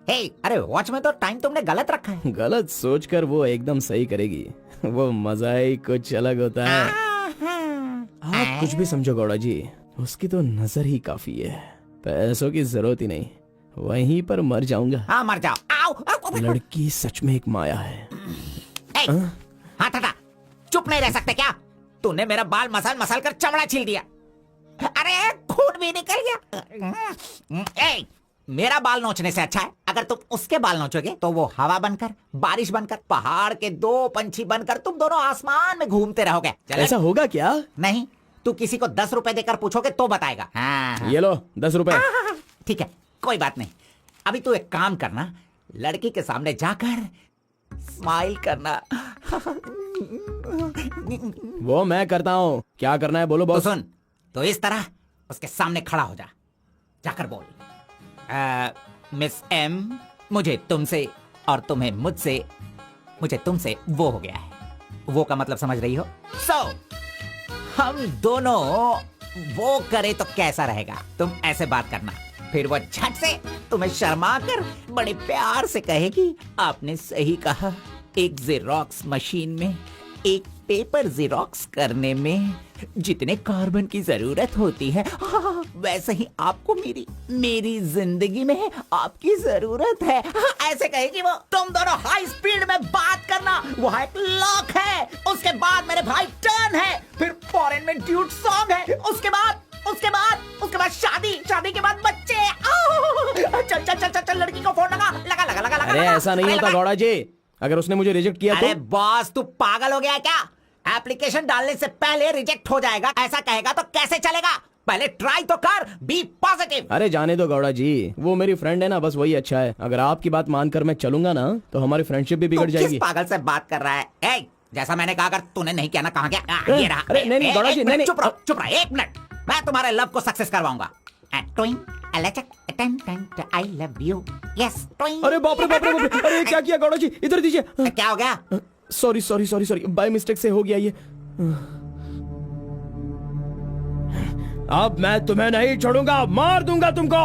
हे, अरे वॉच में तो टाइम तुमने गलत रखा है। गलत सोचकर वो एकदम सही करेगी। वो मजा ही कुछ अलग होता है। आप कुछ भी समझो गौड़ा जी, उसकी तो नजर ही काफी है। पैसों की जरूरत ही नहीं, वहीं पर मर जाऊंगा। हाँ मर जाओ। आओ, आओ। लड़की सच में एक माया है। हाथ हटा, चुप नहीं रह सकते क्या? तूने मेरा बाल मसल मसल कर चमड़ा छील दिया। अरे खून भी निकल गया। ए, मेरा बाल नोचने से अच्छा है अगर तुम उसके बाल नोचोगे तो वो हवा बनकर, बारिश बनकर, पहाड़ के 2 पंछी बनकर तुम दोनों आसमान में घूमते रहोगे। ऐसा होगा क्या? नहीं, तू किसी को 10 रुपए देकर पूछोगे तो बताएगा। हाँ। ये लो 10 रुपए। ठीक है, कोई बात नहीं। अभी तू एक काम करना, लड़की के सामने जाकर स्माइल करना। वो मैं करता हूँ, क्या करना है बोलो तो बॉस। सुन, तो इस तरह उसके सामने खड़ा हो जा, जाकर बोल, मिस एम, मुझे तुमसे और तुम्हें मुझसे, मुझे तुमसे वो हो गया है। वो का मतलब समझ रही हो? हम दोनों वो करे तो कैसा रहेगा? तुम ऐसे बात करना, फिर वो झट से तुम्हें शर्मा कर बड़े प्यार से कहेगी, आपने सही कहा, एक जेरोक्स मशीन में एक पेपर जेरोक्स करने में जितने कार्बन की जरूरत होती है, वैसे ही आपको मेरी जिंदगी में आपकी जरूरत है। ऐसे कहेगी वो। तुम दोनों हाई स्पीड में बात करना, वहाँ एक लॉक है, उसके बाद मेरे भाई टर्न है, फिर फॉरेन में ड्यूट सॉन्ग है, उसके बाद शादी के बाद बच्चे। चल लड़की को फोन लगा। अरे ऐसा नहीं होता गौड़ा जी, अगर उसने मुझे रिजेक्ट किया अरे तो? बॉस, तू पागल हो गया है क्या? एप्लीकेशन डालने से पहले रिजेक्ट हो जाएगा, ऐसा कहेगा तो कैसे चलेगा? पहले ट्राई तो कर, बी पॉजिटिव। अरे जाने दो गौड़ा जी, वो मेरी फ्रेंड है ना, बस वही अच्छा है। अगर आपकी बात मानकर मैं चलूंगा ना तो हमारी फ्रेंडशिप भी बिगड़ जाएगी। किस पागल से बात कर रहा है? ए, जैसा मैंने कहा, अगर तूने नहीं किया ना, कहाँ गया? ये रहा। अरे नहीं गौड़ा जी, नहीं। चुप रहो 1 मिनट, मैं तुम्हारे लव को सक्सेस करवाऊंगा। I love you. Yes. अरे बाप रे। अरे क्या किया गौड़ा जी, इधर दीजिए। क्या हो गया? सॉरी, बाय मिस्टेक से हो गया ये। अब मैं तुम्हें नहीं छोड़ूंगा, मार दूंगा तुमको।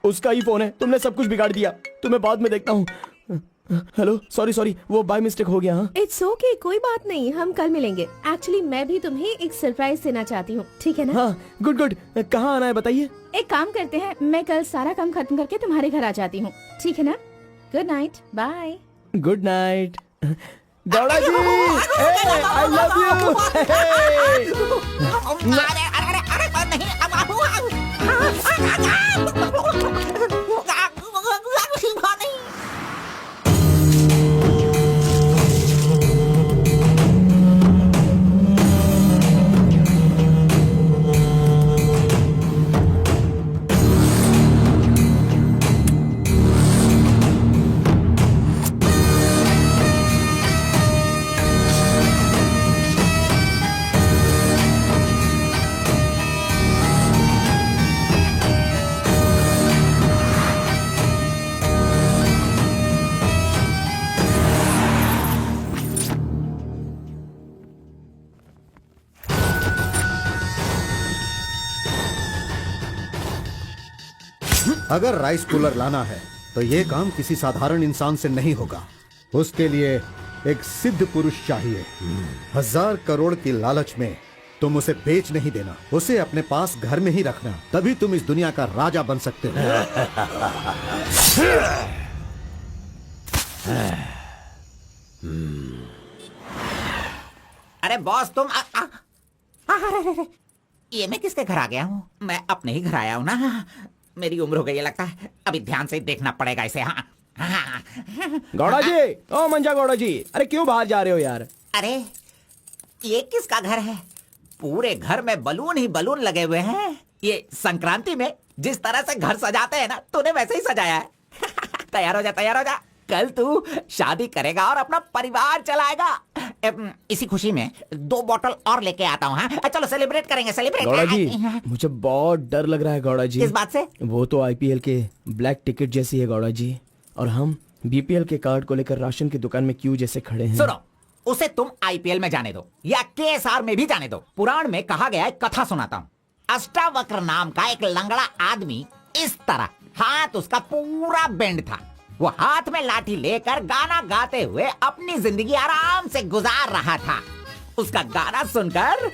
उसका ही फोन है, तुमने सब कुछ बिगाड़ दिया। तुम्हें बाद में देखता हूँ। हेलो, सॉरी, वो बाय मिस्टेक हो गया। हाँ इट्स ओके, कोई बात नहीं, हम कल मिलेंगे। एक्चुअली मैं भी तुम्हें एक सरप्राइज देना चाहती हूँ, ठीक है ना? हाँ, गुड। कहाँ आना है बताइए? एक काम करते हैं, मैं कल सारा काम खत्म करके तुम्हारे घर आ जाती हूँ, ठीक है ना? Good night, bye. Good night Gowda ji, I love you. अगर राइस कूलर लाना है तो ये काम किसी साधारण इंसान से नहीं होगा। उसके लिए एक सिद्ध पुरुष चाहिए। 1000 करोड़ की लालच में तुम उसे बेच नहीं देना, उसे अपने पास घर में ही रखना, तभी तुम इस दुनिया का राजा बन सकते हो। अरे बॉस तुम अरे, ये मैं किसके घर आ गया हूँ? मैं अपने ही घर आया हूँ ना। मेरी उम्र हो गई है लगता है, अभी ध्यान से देखना पड़ेगा इसे। हाँ गौड़ा जी, ओ मंजा गौड़ा जी, अरे क्यों बाहर जा रहे हो यार? अरे ये किसका घर है? पूरे घर में बलून ही बलून लगे हुए हैं। ये संक्रांति में जिस तरह से घर सजाते हैं ना, तूने वैसे ही सजाया है। तैयार हो जा, तैयार हो जा। कल तू शादी करेगा और अपना परिवार चलाएगा। इसी खुशी में 2 बोतल और लेके आता हूँ। हाँ चलो सेलिब्रेट करेंगे, सेलिब्रेट। गौड़ा जी, मुझे बहुत डर लग रहा है गौड़ा जी। किस बात से? वो तो आईपीएल के ब्लैक टिकट जैसी है गौड़ा जी, और हम बीपीएल के कार्ड को लेकर राशन की दुकान में क्यों जैसे खड़े हैं। सुनो, उसे तुम आईपीएल में जाने दो या केएसआर में भी जाने दो। पुराण में कहा गया है, कथा सुनाता हूँ। अष्टावक्र नाम का एक लंगड़ा आदमी, इस तरह हाथ उसका पूरा बेंड था। वो हाथ में लाठी लेकर गाना गाते हुए अपनी जिंदगी आराम से गुजार रहा था। उसका गाना सुनकर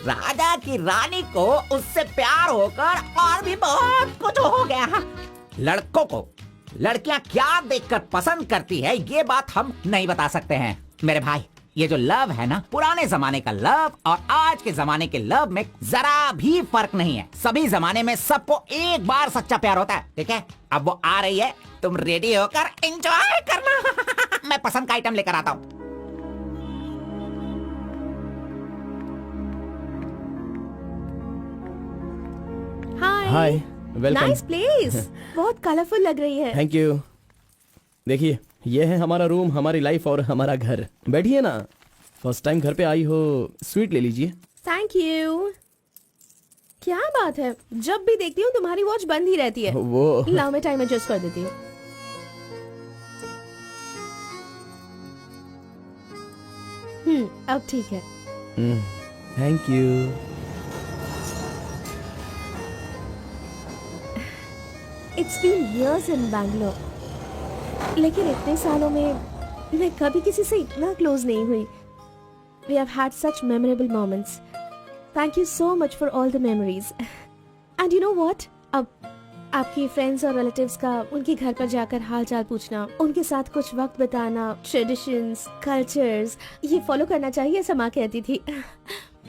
राजा की रानी को उससे प्यार होकर और भी बहुत कुछ हो गया। लड़कों को लड़कियां क्या देखकर पसंद करती है, ये बात हम नहीं बता सकते हैं मेरे भाई। ये जो लव है ना, पुराने जमाने का लव और आज के जमाने के लव में जरा भी फर्क नहीं है। सभी जमाने में सबको एक बार सच्चा प्यार होता है, ठीक है? अब वो आ रही है, तुम रेडी होकर एंजॉय करना। मैं पसंद का आइटम लेकर आता हूँ। हाय, वेलकम। Nice place. बहुत कलरफुल लग रही है। Thank you. देखिए, ये है हमारा रूम, हमारी लाइफ और हमारा घर। बैठिए ना, फर्स्ट टाइम घर पे आई हो, स्वीट ले लीजिए। Thank you. क्या बात है, जब भी देखती हूँ तुम्हारी वॉच बंद ही रहती है। वो लाओ मैं टाइम एडजस्ट कर देती हूँ। अब ठीक है। Thank you. It's been years in Bangalore, लेकिन इतने सालों में मैं कभी किसी से इतना क्लोज नहीं हुई। We have had such memorable moments. Thank you so much for all the memories. And you know what, अब आपकी फ्रेंड्स और रिलेटिव्स का उनके घर पर जाकर हाल चाल पूछना, उनके साथ कुछ वक्त बिताना, ट्रेडिशंस, कल्चर्स, ये फॉलो करना चाहिए, ऐसा माँ कहती थी।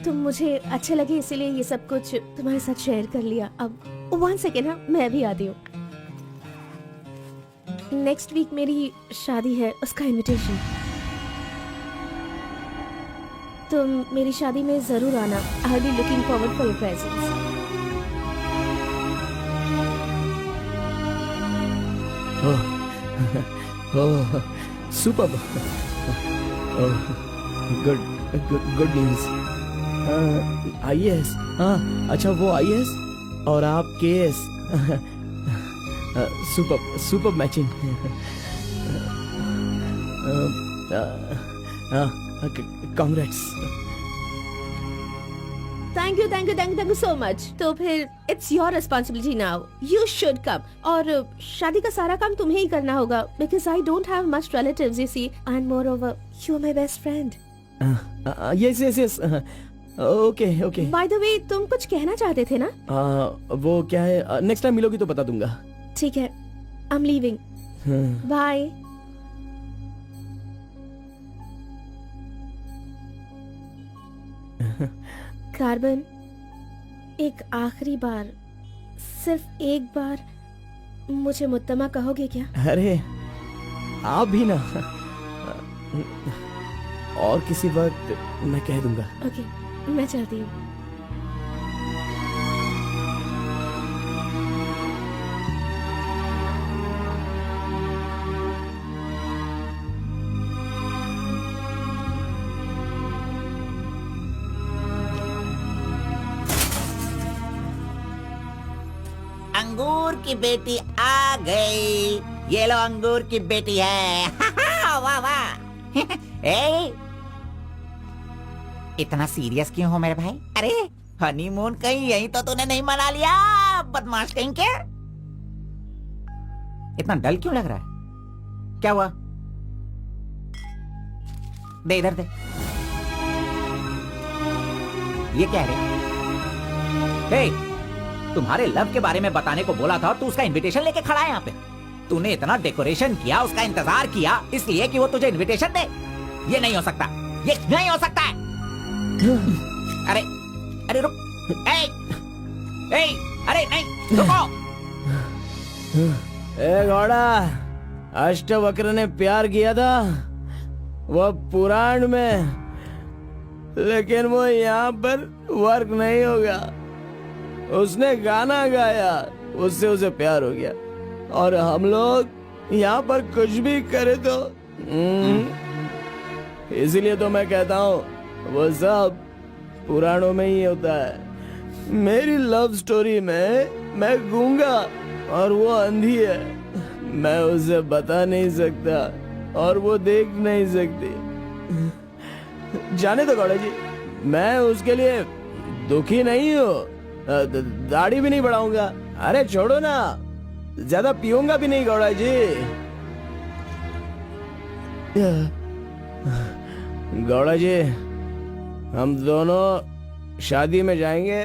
तो मुझे अच्छे लगे, इसीलिए ये सब कुछ तुम्हारे साथ शेयर कर लिया। अब 1 सेकेंड, हाँ मैं भी आती हूँ। नेक्स्ट वीक मेरी शादी है, उसका इनविटेशन। तुम मेरी शादी में जरूर आना। I be looking forward for your presence. Oh, superb. Good news. IAS, हाँ अच्छा, वो आईएएस और आप KS. Super matching. Congrats. Thank you so much. तो फिर it's your responsibility now, you should come. और शादी का सारा काम तुम्हें ही करना होगा, because I don't have much relatives, you see, and moreover you are my best friend. Yes. Okay. By the way, तुम कुछ कहना चाहते थे ना? वो क्या है, नेक्स्ट टाइम मिलोगी तो बता दूंगा। ठीक है, आई एम लीविंग, बाय। कार्बन, एक आखिरी बार, सिर्फ एक बार मुझे मुत्तमा कहोगे क्या? अरे आप भी ना, और किसी वक्त मैं कह दूंगा। ओके, मैं चलती हूँ। अंगूर की बेटी आ गई। ये लो अंगूर की बेटी है। वाह वाह। ए, इतना सीरियस क्यों हो मेरे भाई? अरे हनीमून कहीं यहीं तो तूने नहीं मना लिया, बदमाश कहीं के? इतना डल क्यों लग रहा है? क्या हुआ? दे इधर दे। ये क्या है? तुम्हारे लव के बारे में बताने को बोला था और तू उसका इनविटेशन लेके खड़ा है यहाँ पे। तूने इतना डेकोरेशन किया, उसका इंतजार किया इसलिए कि वो तुझे इनविटेशन दे। ये नहीं हो सकता, ये नहीं हो सकता है। अरे अरे रुक, अरे नहीं रुको। ए घोड़ा, अष्टवक्र ने प्यार किया था वो पुराण में, लेकिन वो यहाँ पर वर्क नहीं होगा। उसने गाना गाया, उससे उसे प्यार हो गया, और हम लोग यहाँ पर कुछ भी करे तो इसीलिए तो मैं कहता हूँ वो सब पुराणों में ही होता है। मेरी लव स्टोरी में मैं गूंगा और वो अंधी है। मैं उसे बता नहीं सकता और वो देख नहीं सकती। जाने दो गौड़ा जी, मैं उसके लिए दुखी नहीं हूँ, दाढ़ी भी नहीं बढ़ाऊंगा। अरे छोड़ो ना, ज्यादा पीऊंगा भी नहीं गौड़ा जी। गौड़ा जी, हम दोनों शादी में जाएंगे,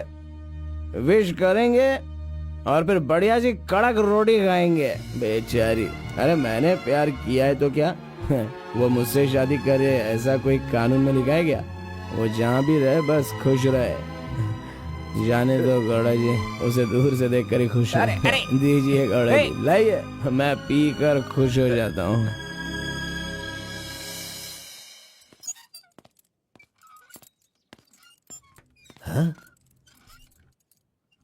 विश करेंगे और फिर बढ़िया सी कड़क रोटी खाएंगे। बेचारी, अरे मैंने प्यार किया है तो क्या वो मुझसे शादी करे ऐसा कोई कानून में लिखा है क्या? वो जहाँ भी रहे बस खुश रहे। जाने दो गौड़ा जी, उसे दूर से देखकर ही खुश है। दीजिए गौड़ा जी, लाइए, मैं पी कर खुश हो जाता हूँ।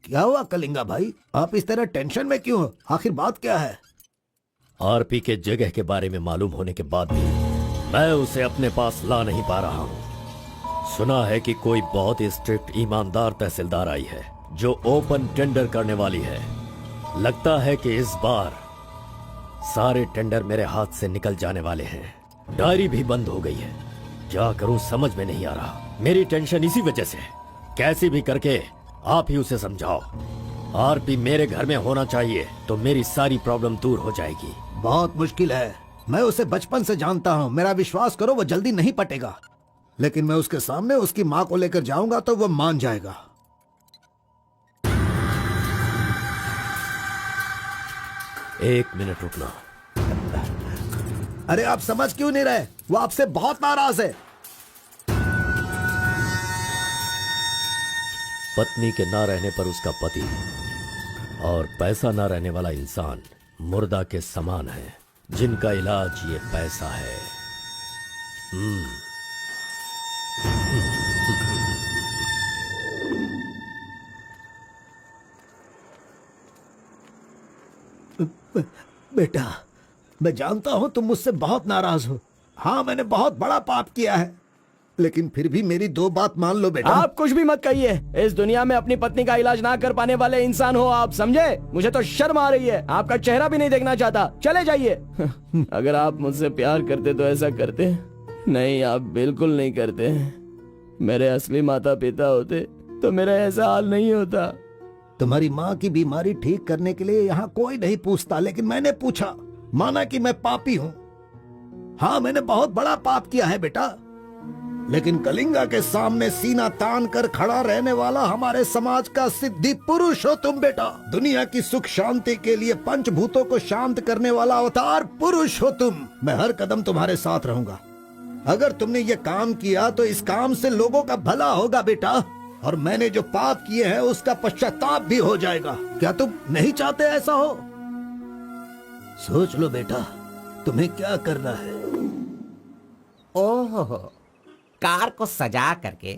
क्या हुआ कलिंगा भाई, आप इस तरह टेंशन में क्यों हो? आखिर बात क्या है? आरपी के जगह के बारे में मालूम होने के बाद भी मैं उसे अपने पास ला नहीं पा रहा हूँ। सुना है कि कोई बहुत ही स्ट्रिक्ट ईमानदार तहसीलदार आई है जो ओपन टेंडर करने वाली है। लगता है कि इस बार सारे टेंडर मेरे हाथ से निकल जाने वाले हैं। डायरी भी बंद हो गई है, क्या करूं समझ में नहीं आ रहा। मेरी टेंशन इसी वजह से है। कैसे भी करके आप ही उसे समझाओ। आरपी मेरे घर में होना चाहिए तो मेरी सारी प्रॉब्लम दूर हो जाएगी। बहुत मुश्किल है, मैं उसे बचपन से जानता हूँ। मेरा विश्वास करो, वो जल्दी नहीं पटेगा, लेकिन मैं उसके सामने उसकी माँ को लेकर जाऊंगा तो वो मान जाएगा। एक मिनट रुकना। अरे आप समझ क्यों नहीं रहे? वो आपसे बहुत नाराज है। पत्नी के ना रहने पर उसका पति और पैसा ना रहने वाला इंसान मुर्दा के समान है, जिनका इलाज ये पैसा है। बेटा, मैं जानता हूं तुम मुझसे बहुत नाराज हो। हाँ, मैंने बहुत बड़ा पाप किया है, लेकिन फिर भी मेरी दो बात मान लो बेटा। आप कुछ भी मत कहिए। इस दुनिया में अपनी पत्नी का इलाज ना कर पाने वाले इंसान हो आप, समझे? मुझे तो शर्म आ रही है, आपका चेहरा भी नहीं देखना चाहता। चले जाइए। अगर आप मुझसे प्यार करते तो ऐसा करते। नहीं, आप बिल्कुल नहीं करते। मेरे असली माता पिता होते तो मेरा ऐसा हाल नहीं होता। तुम्हारी माँ की बीमारी ठीक करने के लिए यहाँ कोई नहीं पूछता, लेकिन मैंने पूछा, माना कि मैं पापी हूँ। हाँ, मैंने बहुत बड़ा पाप किया है बेटा, लेकिन कलिंगा के सामने सीना तान कर खड़ा रहने वाला हमारे समाज का सिद्धि पुरुष हो तुम बेटा। दुनिया की सुख शांति के लिए पंचभूतों को शांत करने वाला अवतार पुरुष हो तुम। मैं हर कदम तुम्हारे साथ रहूंगा। अगर तुमने ये काम किया तो इस काम से लोगों का भला होगा बेटा, और मैंने जो पाप किए हैं उसका पश्चाताप भी हो जाएगा। क्या तुम नहीं चाहते ऐसा हो? सोच लो बेटा, तुम्हें क्या करना है। ओहो, कार को सजा करके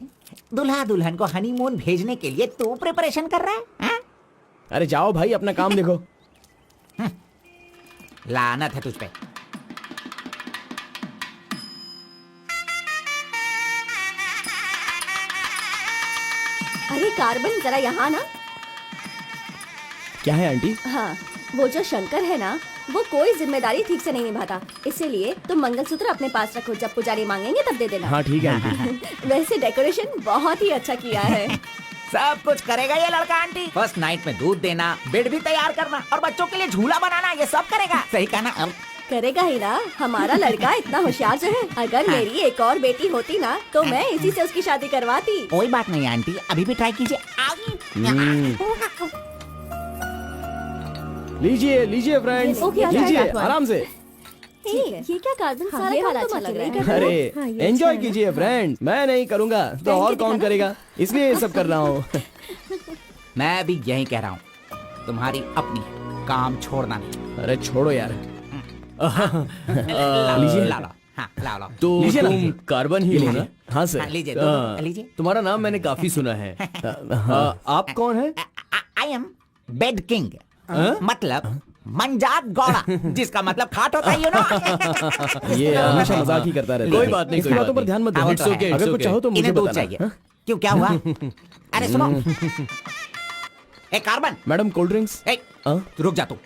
दुल्हा दुल्हन को हनीमून भेजने के लिए तू प्रिपरेशन कर रहा है, हा? अरे जाओ भाई, अपना काम देखो। लानत है तुझ पे। अरे कार्बन, जरा यहाँ ना। क्या है आंटी? हाँ, वो जो शंकर है ना, वो कोई जिम्मेदारी ठीक से नहीं निभाता। इसीलिए तुम मंगलसूत्र अपने पास रखो, जब पुजारी मांगेंगे तब दे देना। हाँ ठीक है आंटी। वैसे डेकोरेशन बहुत ही अच्छा किया है। सब कुछ करेगा ये लड़का आंटी। फर्स्ट नाइट में दूध देना, बेड भी तैयार करना और बच्चों के लिए झूला बनाना, ये सब करेगा। सही कहा ना? करेगा ही ना, हमारा लड़का इतना होशियार जो है। अगर मेरी एक और बेटी होती ना तो मैं इसी से उसकी शादी करवाती। कोई बात नहीं आंटी, अभी भी ट्राई कीजिए। लीजिए लीजिए फ्रेंड्स, ओके, लीजिए अच्छा, आराम से। ये क्या कार्बन सारा ये काम वाला तो अच्छा मत लग रहा नहीं है। कर अरे ये एंजॉय अच्छा है। कीजिए फ्रेंड, मैं नहीं करूँगा तो और कौन करेगा, इसलिए ये सब कर रहा हूँ। मैं भी यही कह रहा हूँ, तुम्हारी अपनी है, काम छोड़ना नहीं। अरे छोड़ो यार। लीजिए, ला लो। हाँ, ला लो। तो लीजिए ना। तुम कार्बन ही लो ना? हाँ सर। हाँ, लीजिए, लीजिए। तुम्हारा नाम मैंने काफी सुना है। आप कौन है? आई एम बेड किंग, मतलब मंजात गौड़ा, जिसका मतलब खाट होता है, यू नो। ये हमेशा मजाक ही करता रहता है। कोई बात नहीं, इसकी कोई बातों बात पर ध्यान मत नहीं। दो। It's okay, it's अगर कुछ okay। चाहो तो मुझे इन्हें दूध बताना। चाहिए। हाँ? क्यों, क्या हुआ? अरे सुनो, ए कार्बन, मैडम कोल्ड ड्रिंक्स। ए, रुक जा तू।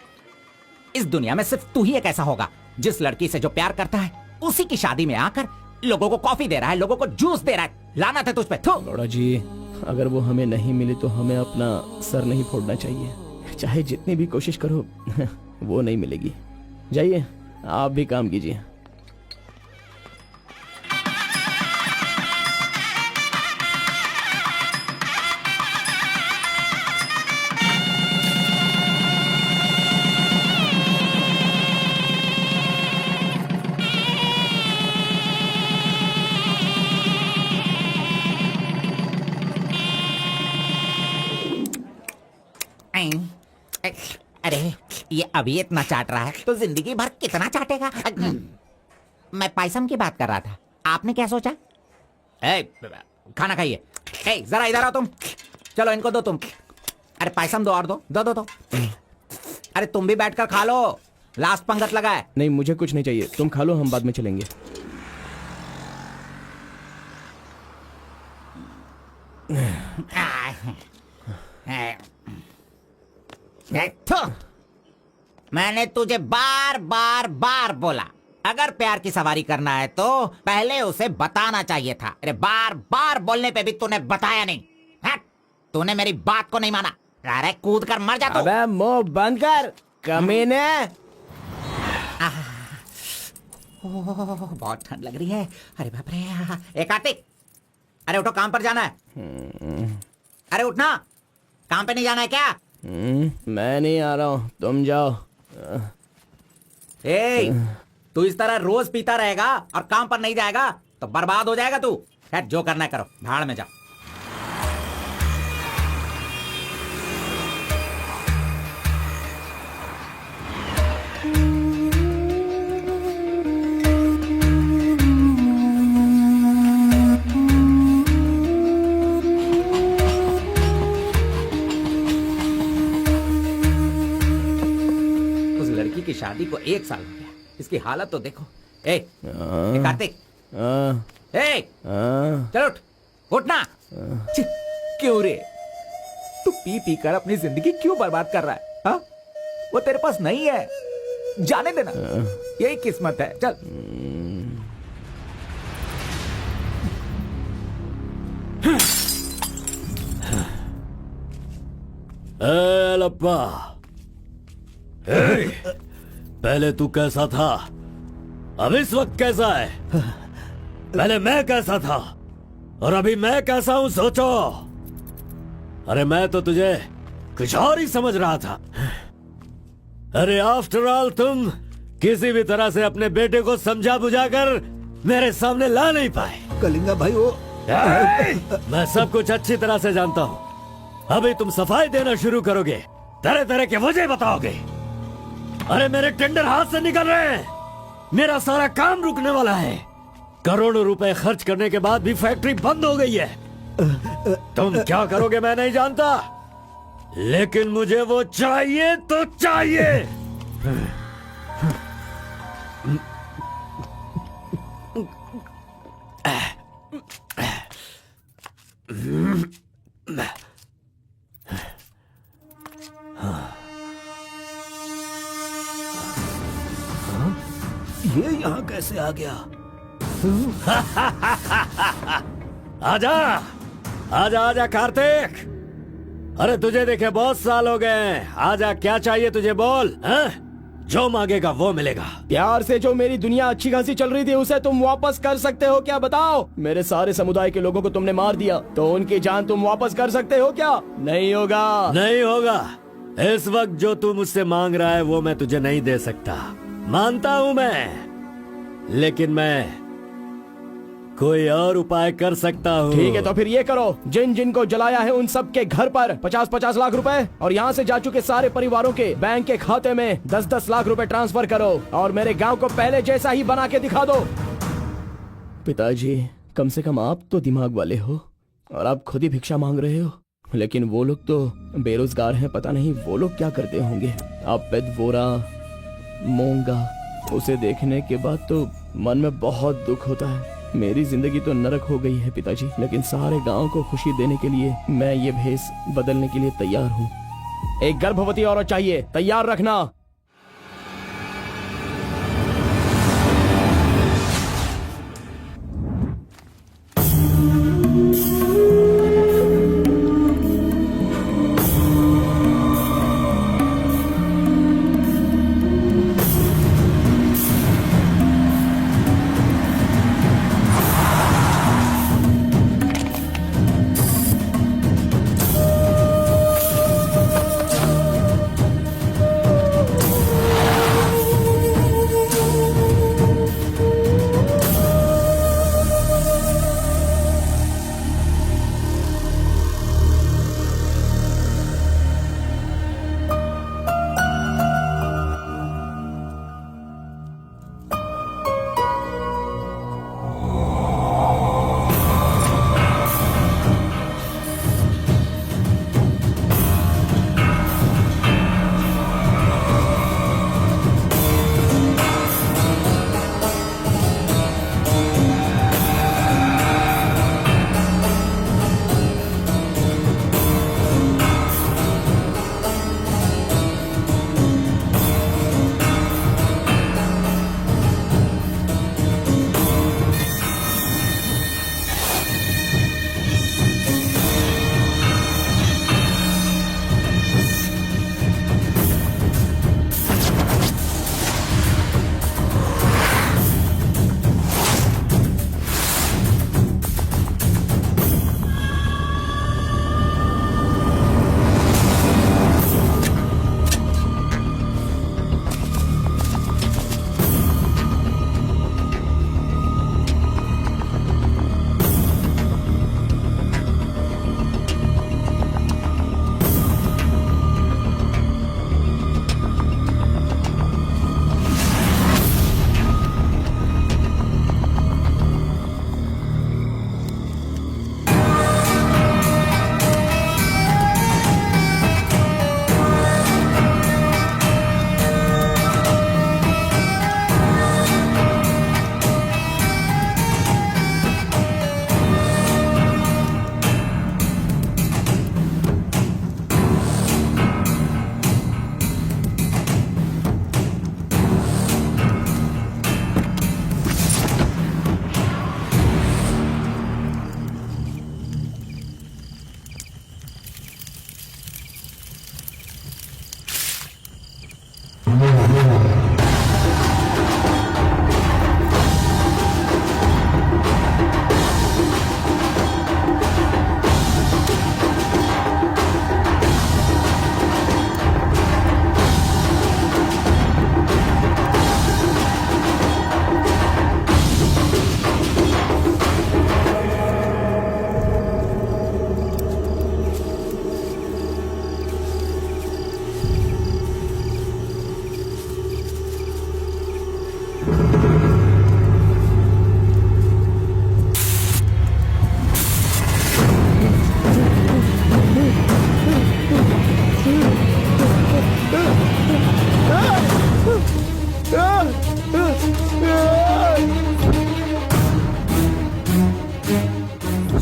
इस दुनिया में सिर्फ तू ही एक ऐसा होगा जिस लड़की से जो प्यार करता है उसी की शादी में आकर लोगों को कॉफी दे रहा है, लोगों को जूस दे रहा है। लानत है तुझ पे। थू। गौड़ा जी, अगर वो हमें नहीं मिली तो हमें अपना सर नहीं फोड़ना चाहिए, चाहे जितनी भी कोशिश करो वो नहीं मिलेगी। जाइए, आप भी काम कीजिए। अरे ये अभी इतना चाट रहा है तो जिंदगी भर कितना चाटेगा। मैं पायसम की बात कर रहा था, आपने क्या सोचा? खाना खाइए। जरा इधर आओ तुम। चलो इनको दो तुम। अरे पायसम दो और दो दो दो दो। अरे तुम भी बैठकर खा लो, लास्ट पंगत लगा है। नहीं, मुझे कुछ नहीं चाहिए, तुम खा लो, हम बाद में चलेंगे। मैंने तुझे बार बार बार बोला, अगर प्यार की सवारी करना है तो पहले उसे बताना चाहिए था। अरे बार बार बोलने पे भी तूने बताया नहीं। हट, तूने मेरी बात को नहीं माना। अरे कूद कर मर जा तू। अबे मुंह बंद कर कमीने। बहुत ठंड लग रही है। अरे बाप रे। ए कार्तिक, अरे उठो, काम पर जाना है। अरे उठना, काम पे नहीं जाना है क्या? मैं नहीं आ रहा हूँ, तुम जाओ। ए, तू इस तरह रोज पीता रहेगा और काम पर नहीं जाएगा तो बर्बाद हो जाएगा तू। खैर जो करना है करो, भाड़ में जाओ। उस लड़की की शादी को 1 साल हो गया, इसकी हालत तो देखो। ए कार्तिक, चलो उठना। क्यों रे, तू पी पी कर अपनी जिंदगी क्यों बर्बाद कर रहा है? हा? वो तेरे पास नहीं है, जाने देना, यही किस्मत है। चल। लप्पा, पहले तू कैसा था, अब इस वक्त कैसा है? पहले मैं कैसा था और अभी मैं कैसा हूं, सोचो। अरे मैं तो तुझे कुछ और ही समझ रहा था। अरे आफ्टर ऑल तुम किसी भी तरह से अपने बेटे को समझा बुझाकर मेरे सामने ला नहीं पाए। कलिंगा भाई, वो मैं सब कुछ अच्छी तरह से जानता हूँ। अभी तुम सफाई देना शुरू करोगे, तरह तरह के वजह बताओगे। अरे मेरे टेंडर हाथ से निकल रहे हैं, मेरा सारा काम रुकने वाला है। करोड़ों रुपए खर्च करने के बाद भी फैक्ट्री बंद हो गई है। तुम क्या करोगे मैं नहीं जानता, लेकिन मुझे वो चाहिए तो चाहिए। ये यहाँ कैसे आ गया? आजा आजा आजा कार्तिक, अरे तुझे देखे बहुत साल हो गए, आजा क्या चाहिए तुझे बोल, हैं? जो मांगेगा वो मिलेगा। प्यार से जो मेरी दुनिया अच्छी खासी चल रही थी उसे तुम वापस कर सकते हो क्या, बताओ? मेरे सारे समुदाय के लोगों को तुमने मार दिया, तो उनकी जान तुम वापस कर सकते हो क्या? नहीं होगा। नहीं होगा। इस वक्त जो तू मुझसे मांग रहा है वो मैं तुझे नहीं दे सकता, मानता हूँ मैं, लेकिन मैं कोई और उपाय कर सकता हूँ। ठीक है, तो फिर ये करो, जिन जिन को जलाया है उन सब के घर पर 50-50 लाख रुपए और यहाँ से जा चुके सारे परिवारों के बैंक के खाते में 10-10 लाख रुपए ट्रांसफर करो और मेरे गांव को पहले जैसा ही बना के दिखा दो। पिताजी, कम से कम आप तो दिमाग वाले हो और आप खुद ही भिक्षा मांग रहे हो, लेकिन वो लोग तो बेरोजगार हैं, पता नहीं वो लोग क्या करते होंगे। आप पेदवोरा मोंगा, उसे देखने के बाद तो मन में बहुत दुख होता है। मेरी जिंदगी तो नरक हो गई है पिताजी, लेकिन सारे गांव को खुशी देने के लिए मैं ये भेष बदलने के लिए तैयार हूँ। एक गर्भवती औरत चाहिए, तैयार रखना।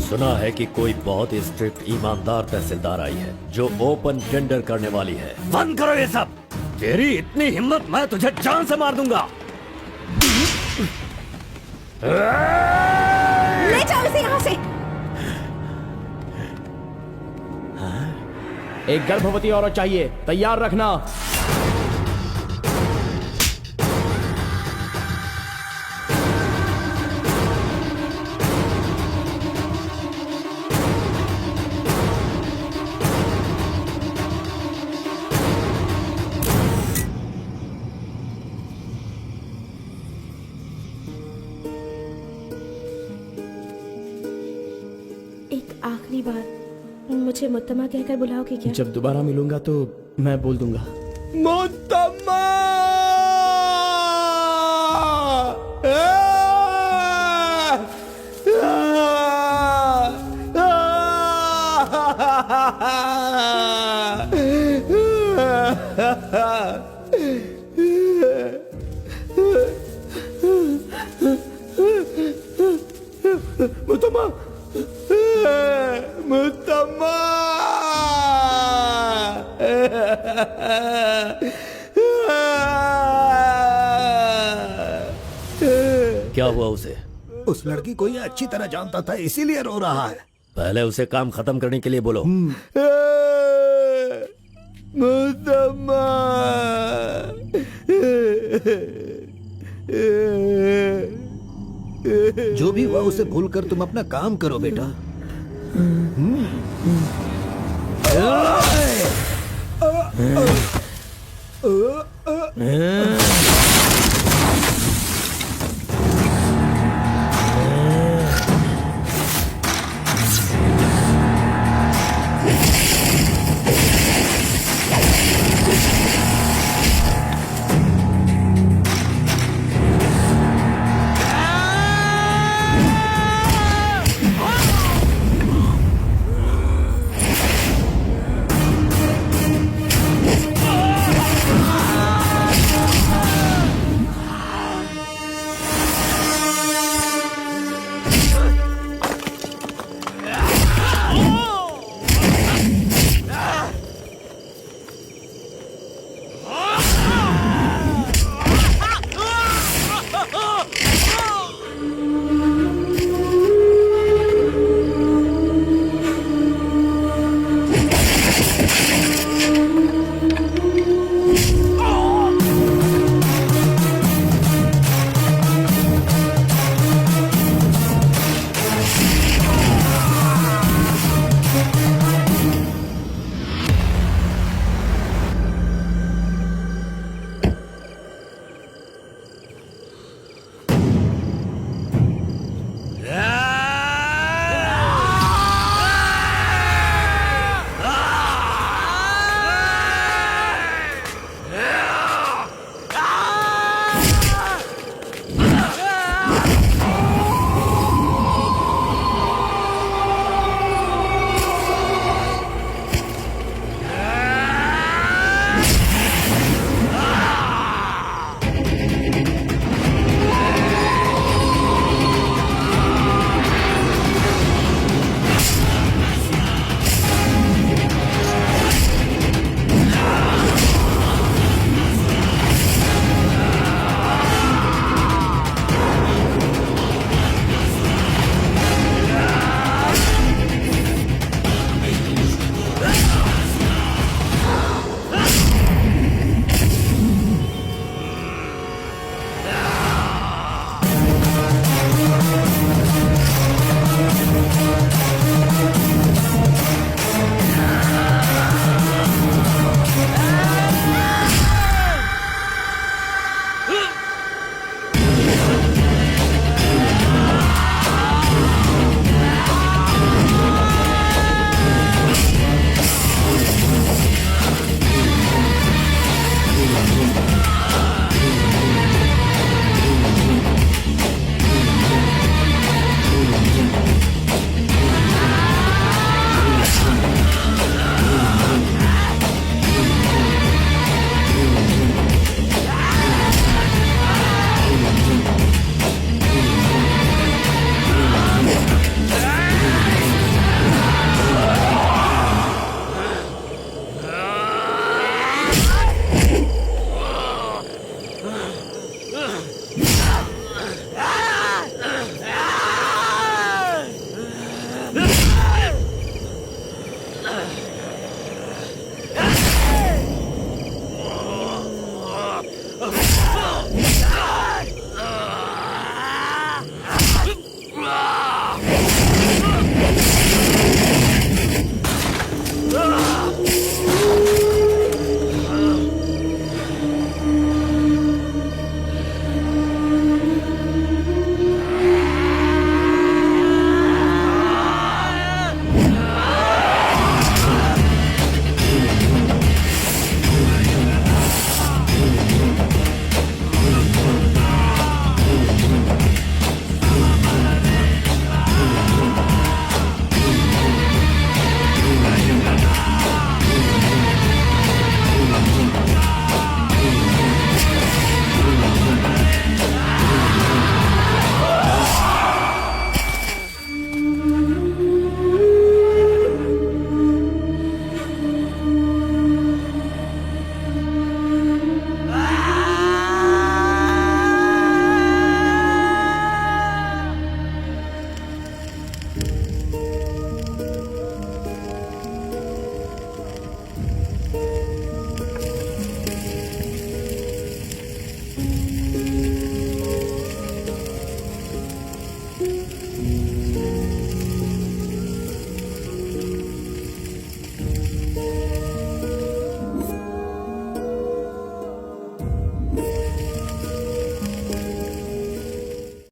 सुना है कि कोई बहुत ही स्ट्रिक्ट ईमानदार तहसीलदार आई है जो ओपन टेंडर करने वाली है। बंद करो ये सब। तेरी इतनी हिम्मत, मैं तुझे जान से मार दूंगा। ले जाओ इसे यहाँ से। एक गर्भवती औरत चाहिए, तैयार रखना। एक आखिरी बार मुझे मुत्तमा कहकर बुलाओगे क्या? जब दोबारा मिलूंगा तो मैं बोल दूंगा। मुत्तम्मा! मुत्तम्मा! मुत्तम्मा! क्या हुआ उसे? उस लड़की को ये अच्छी तरह जानता था, इसीलिए रो रहा है। पहले उसे काम खत्म करने के लिए बोलो। मुत्तम्मा! जो भी हुआ उसे भूलकर तुम अपना काम करो बेटा।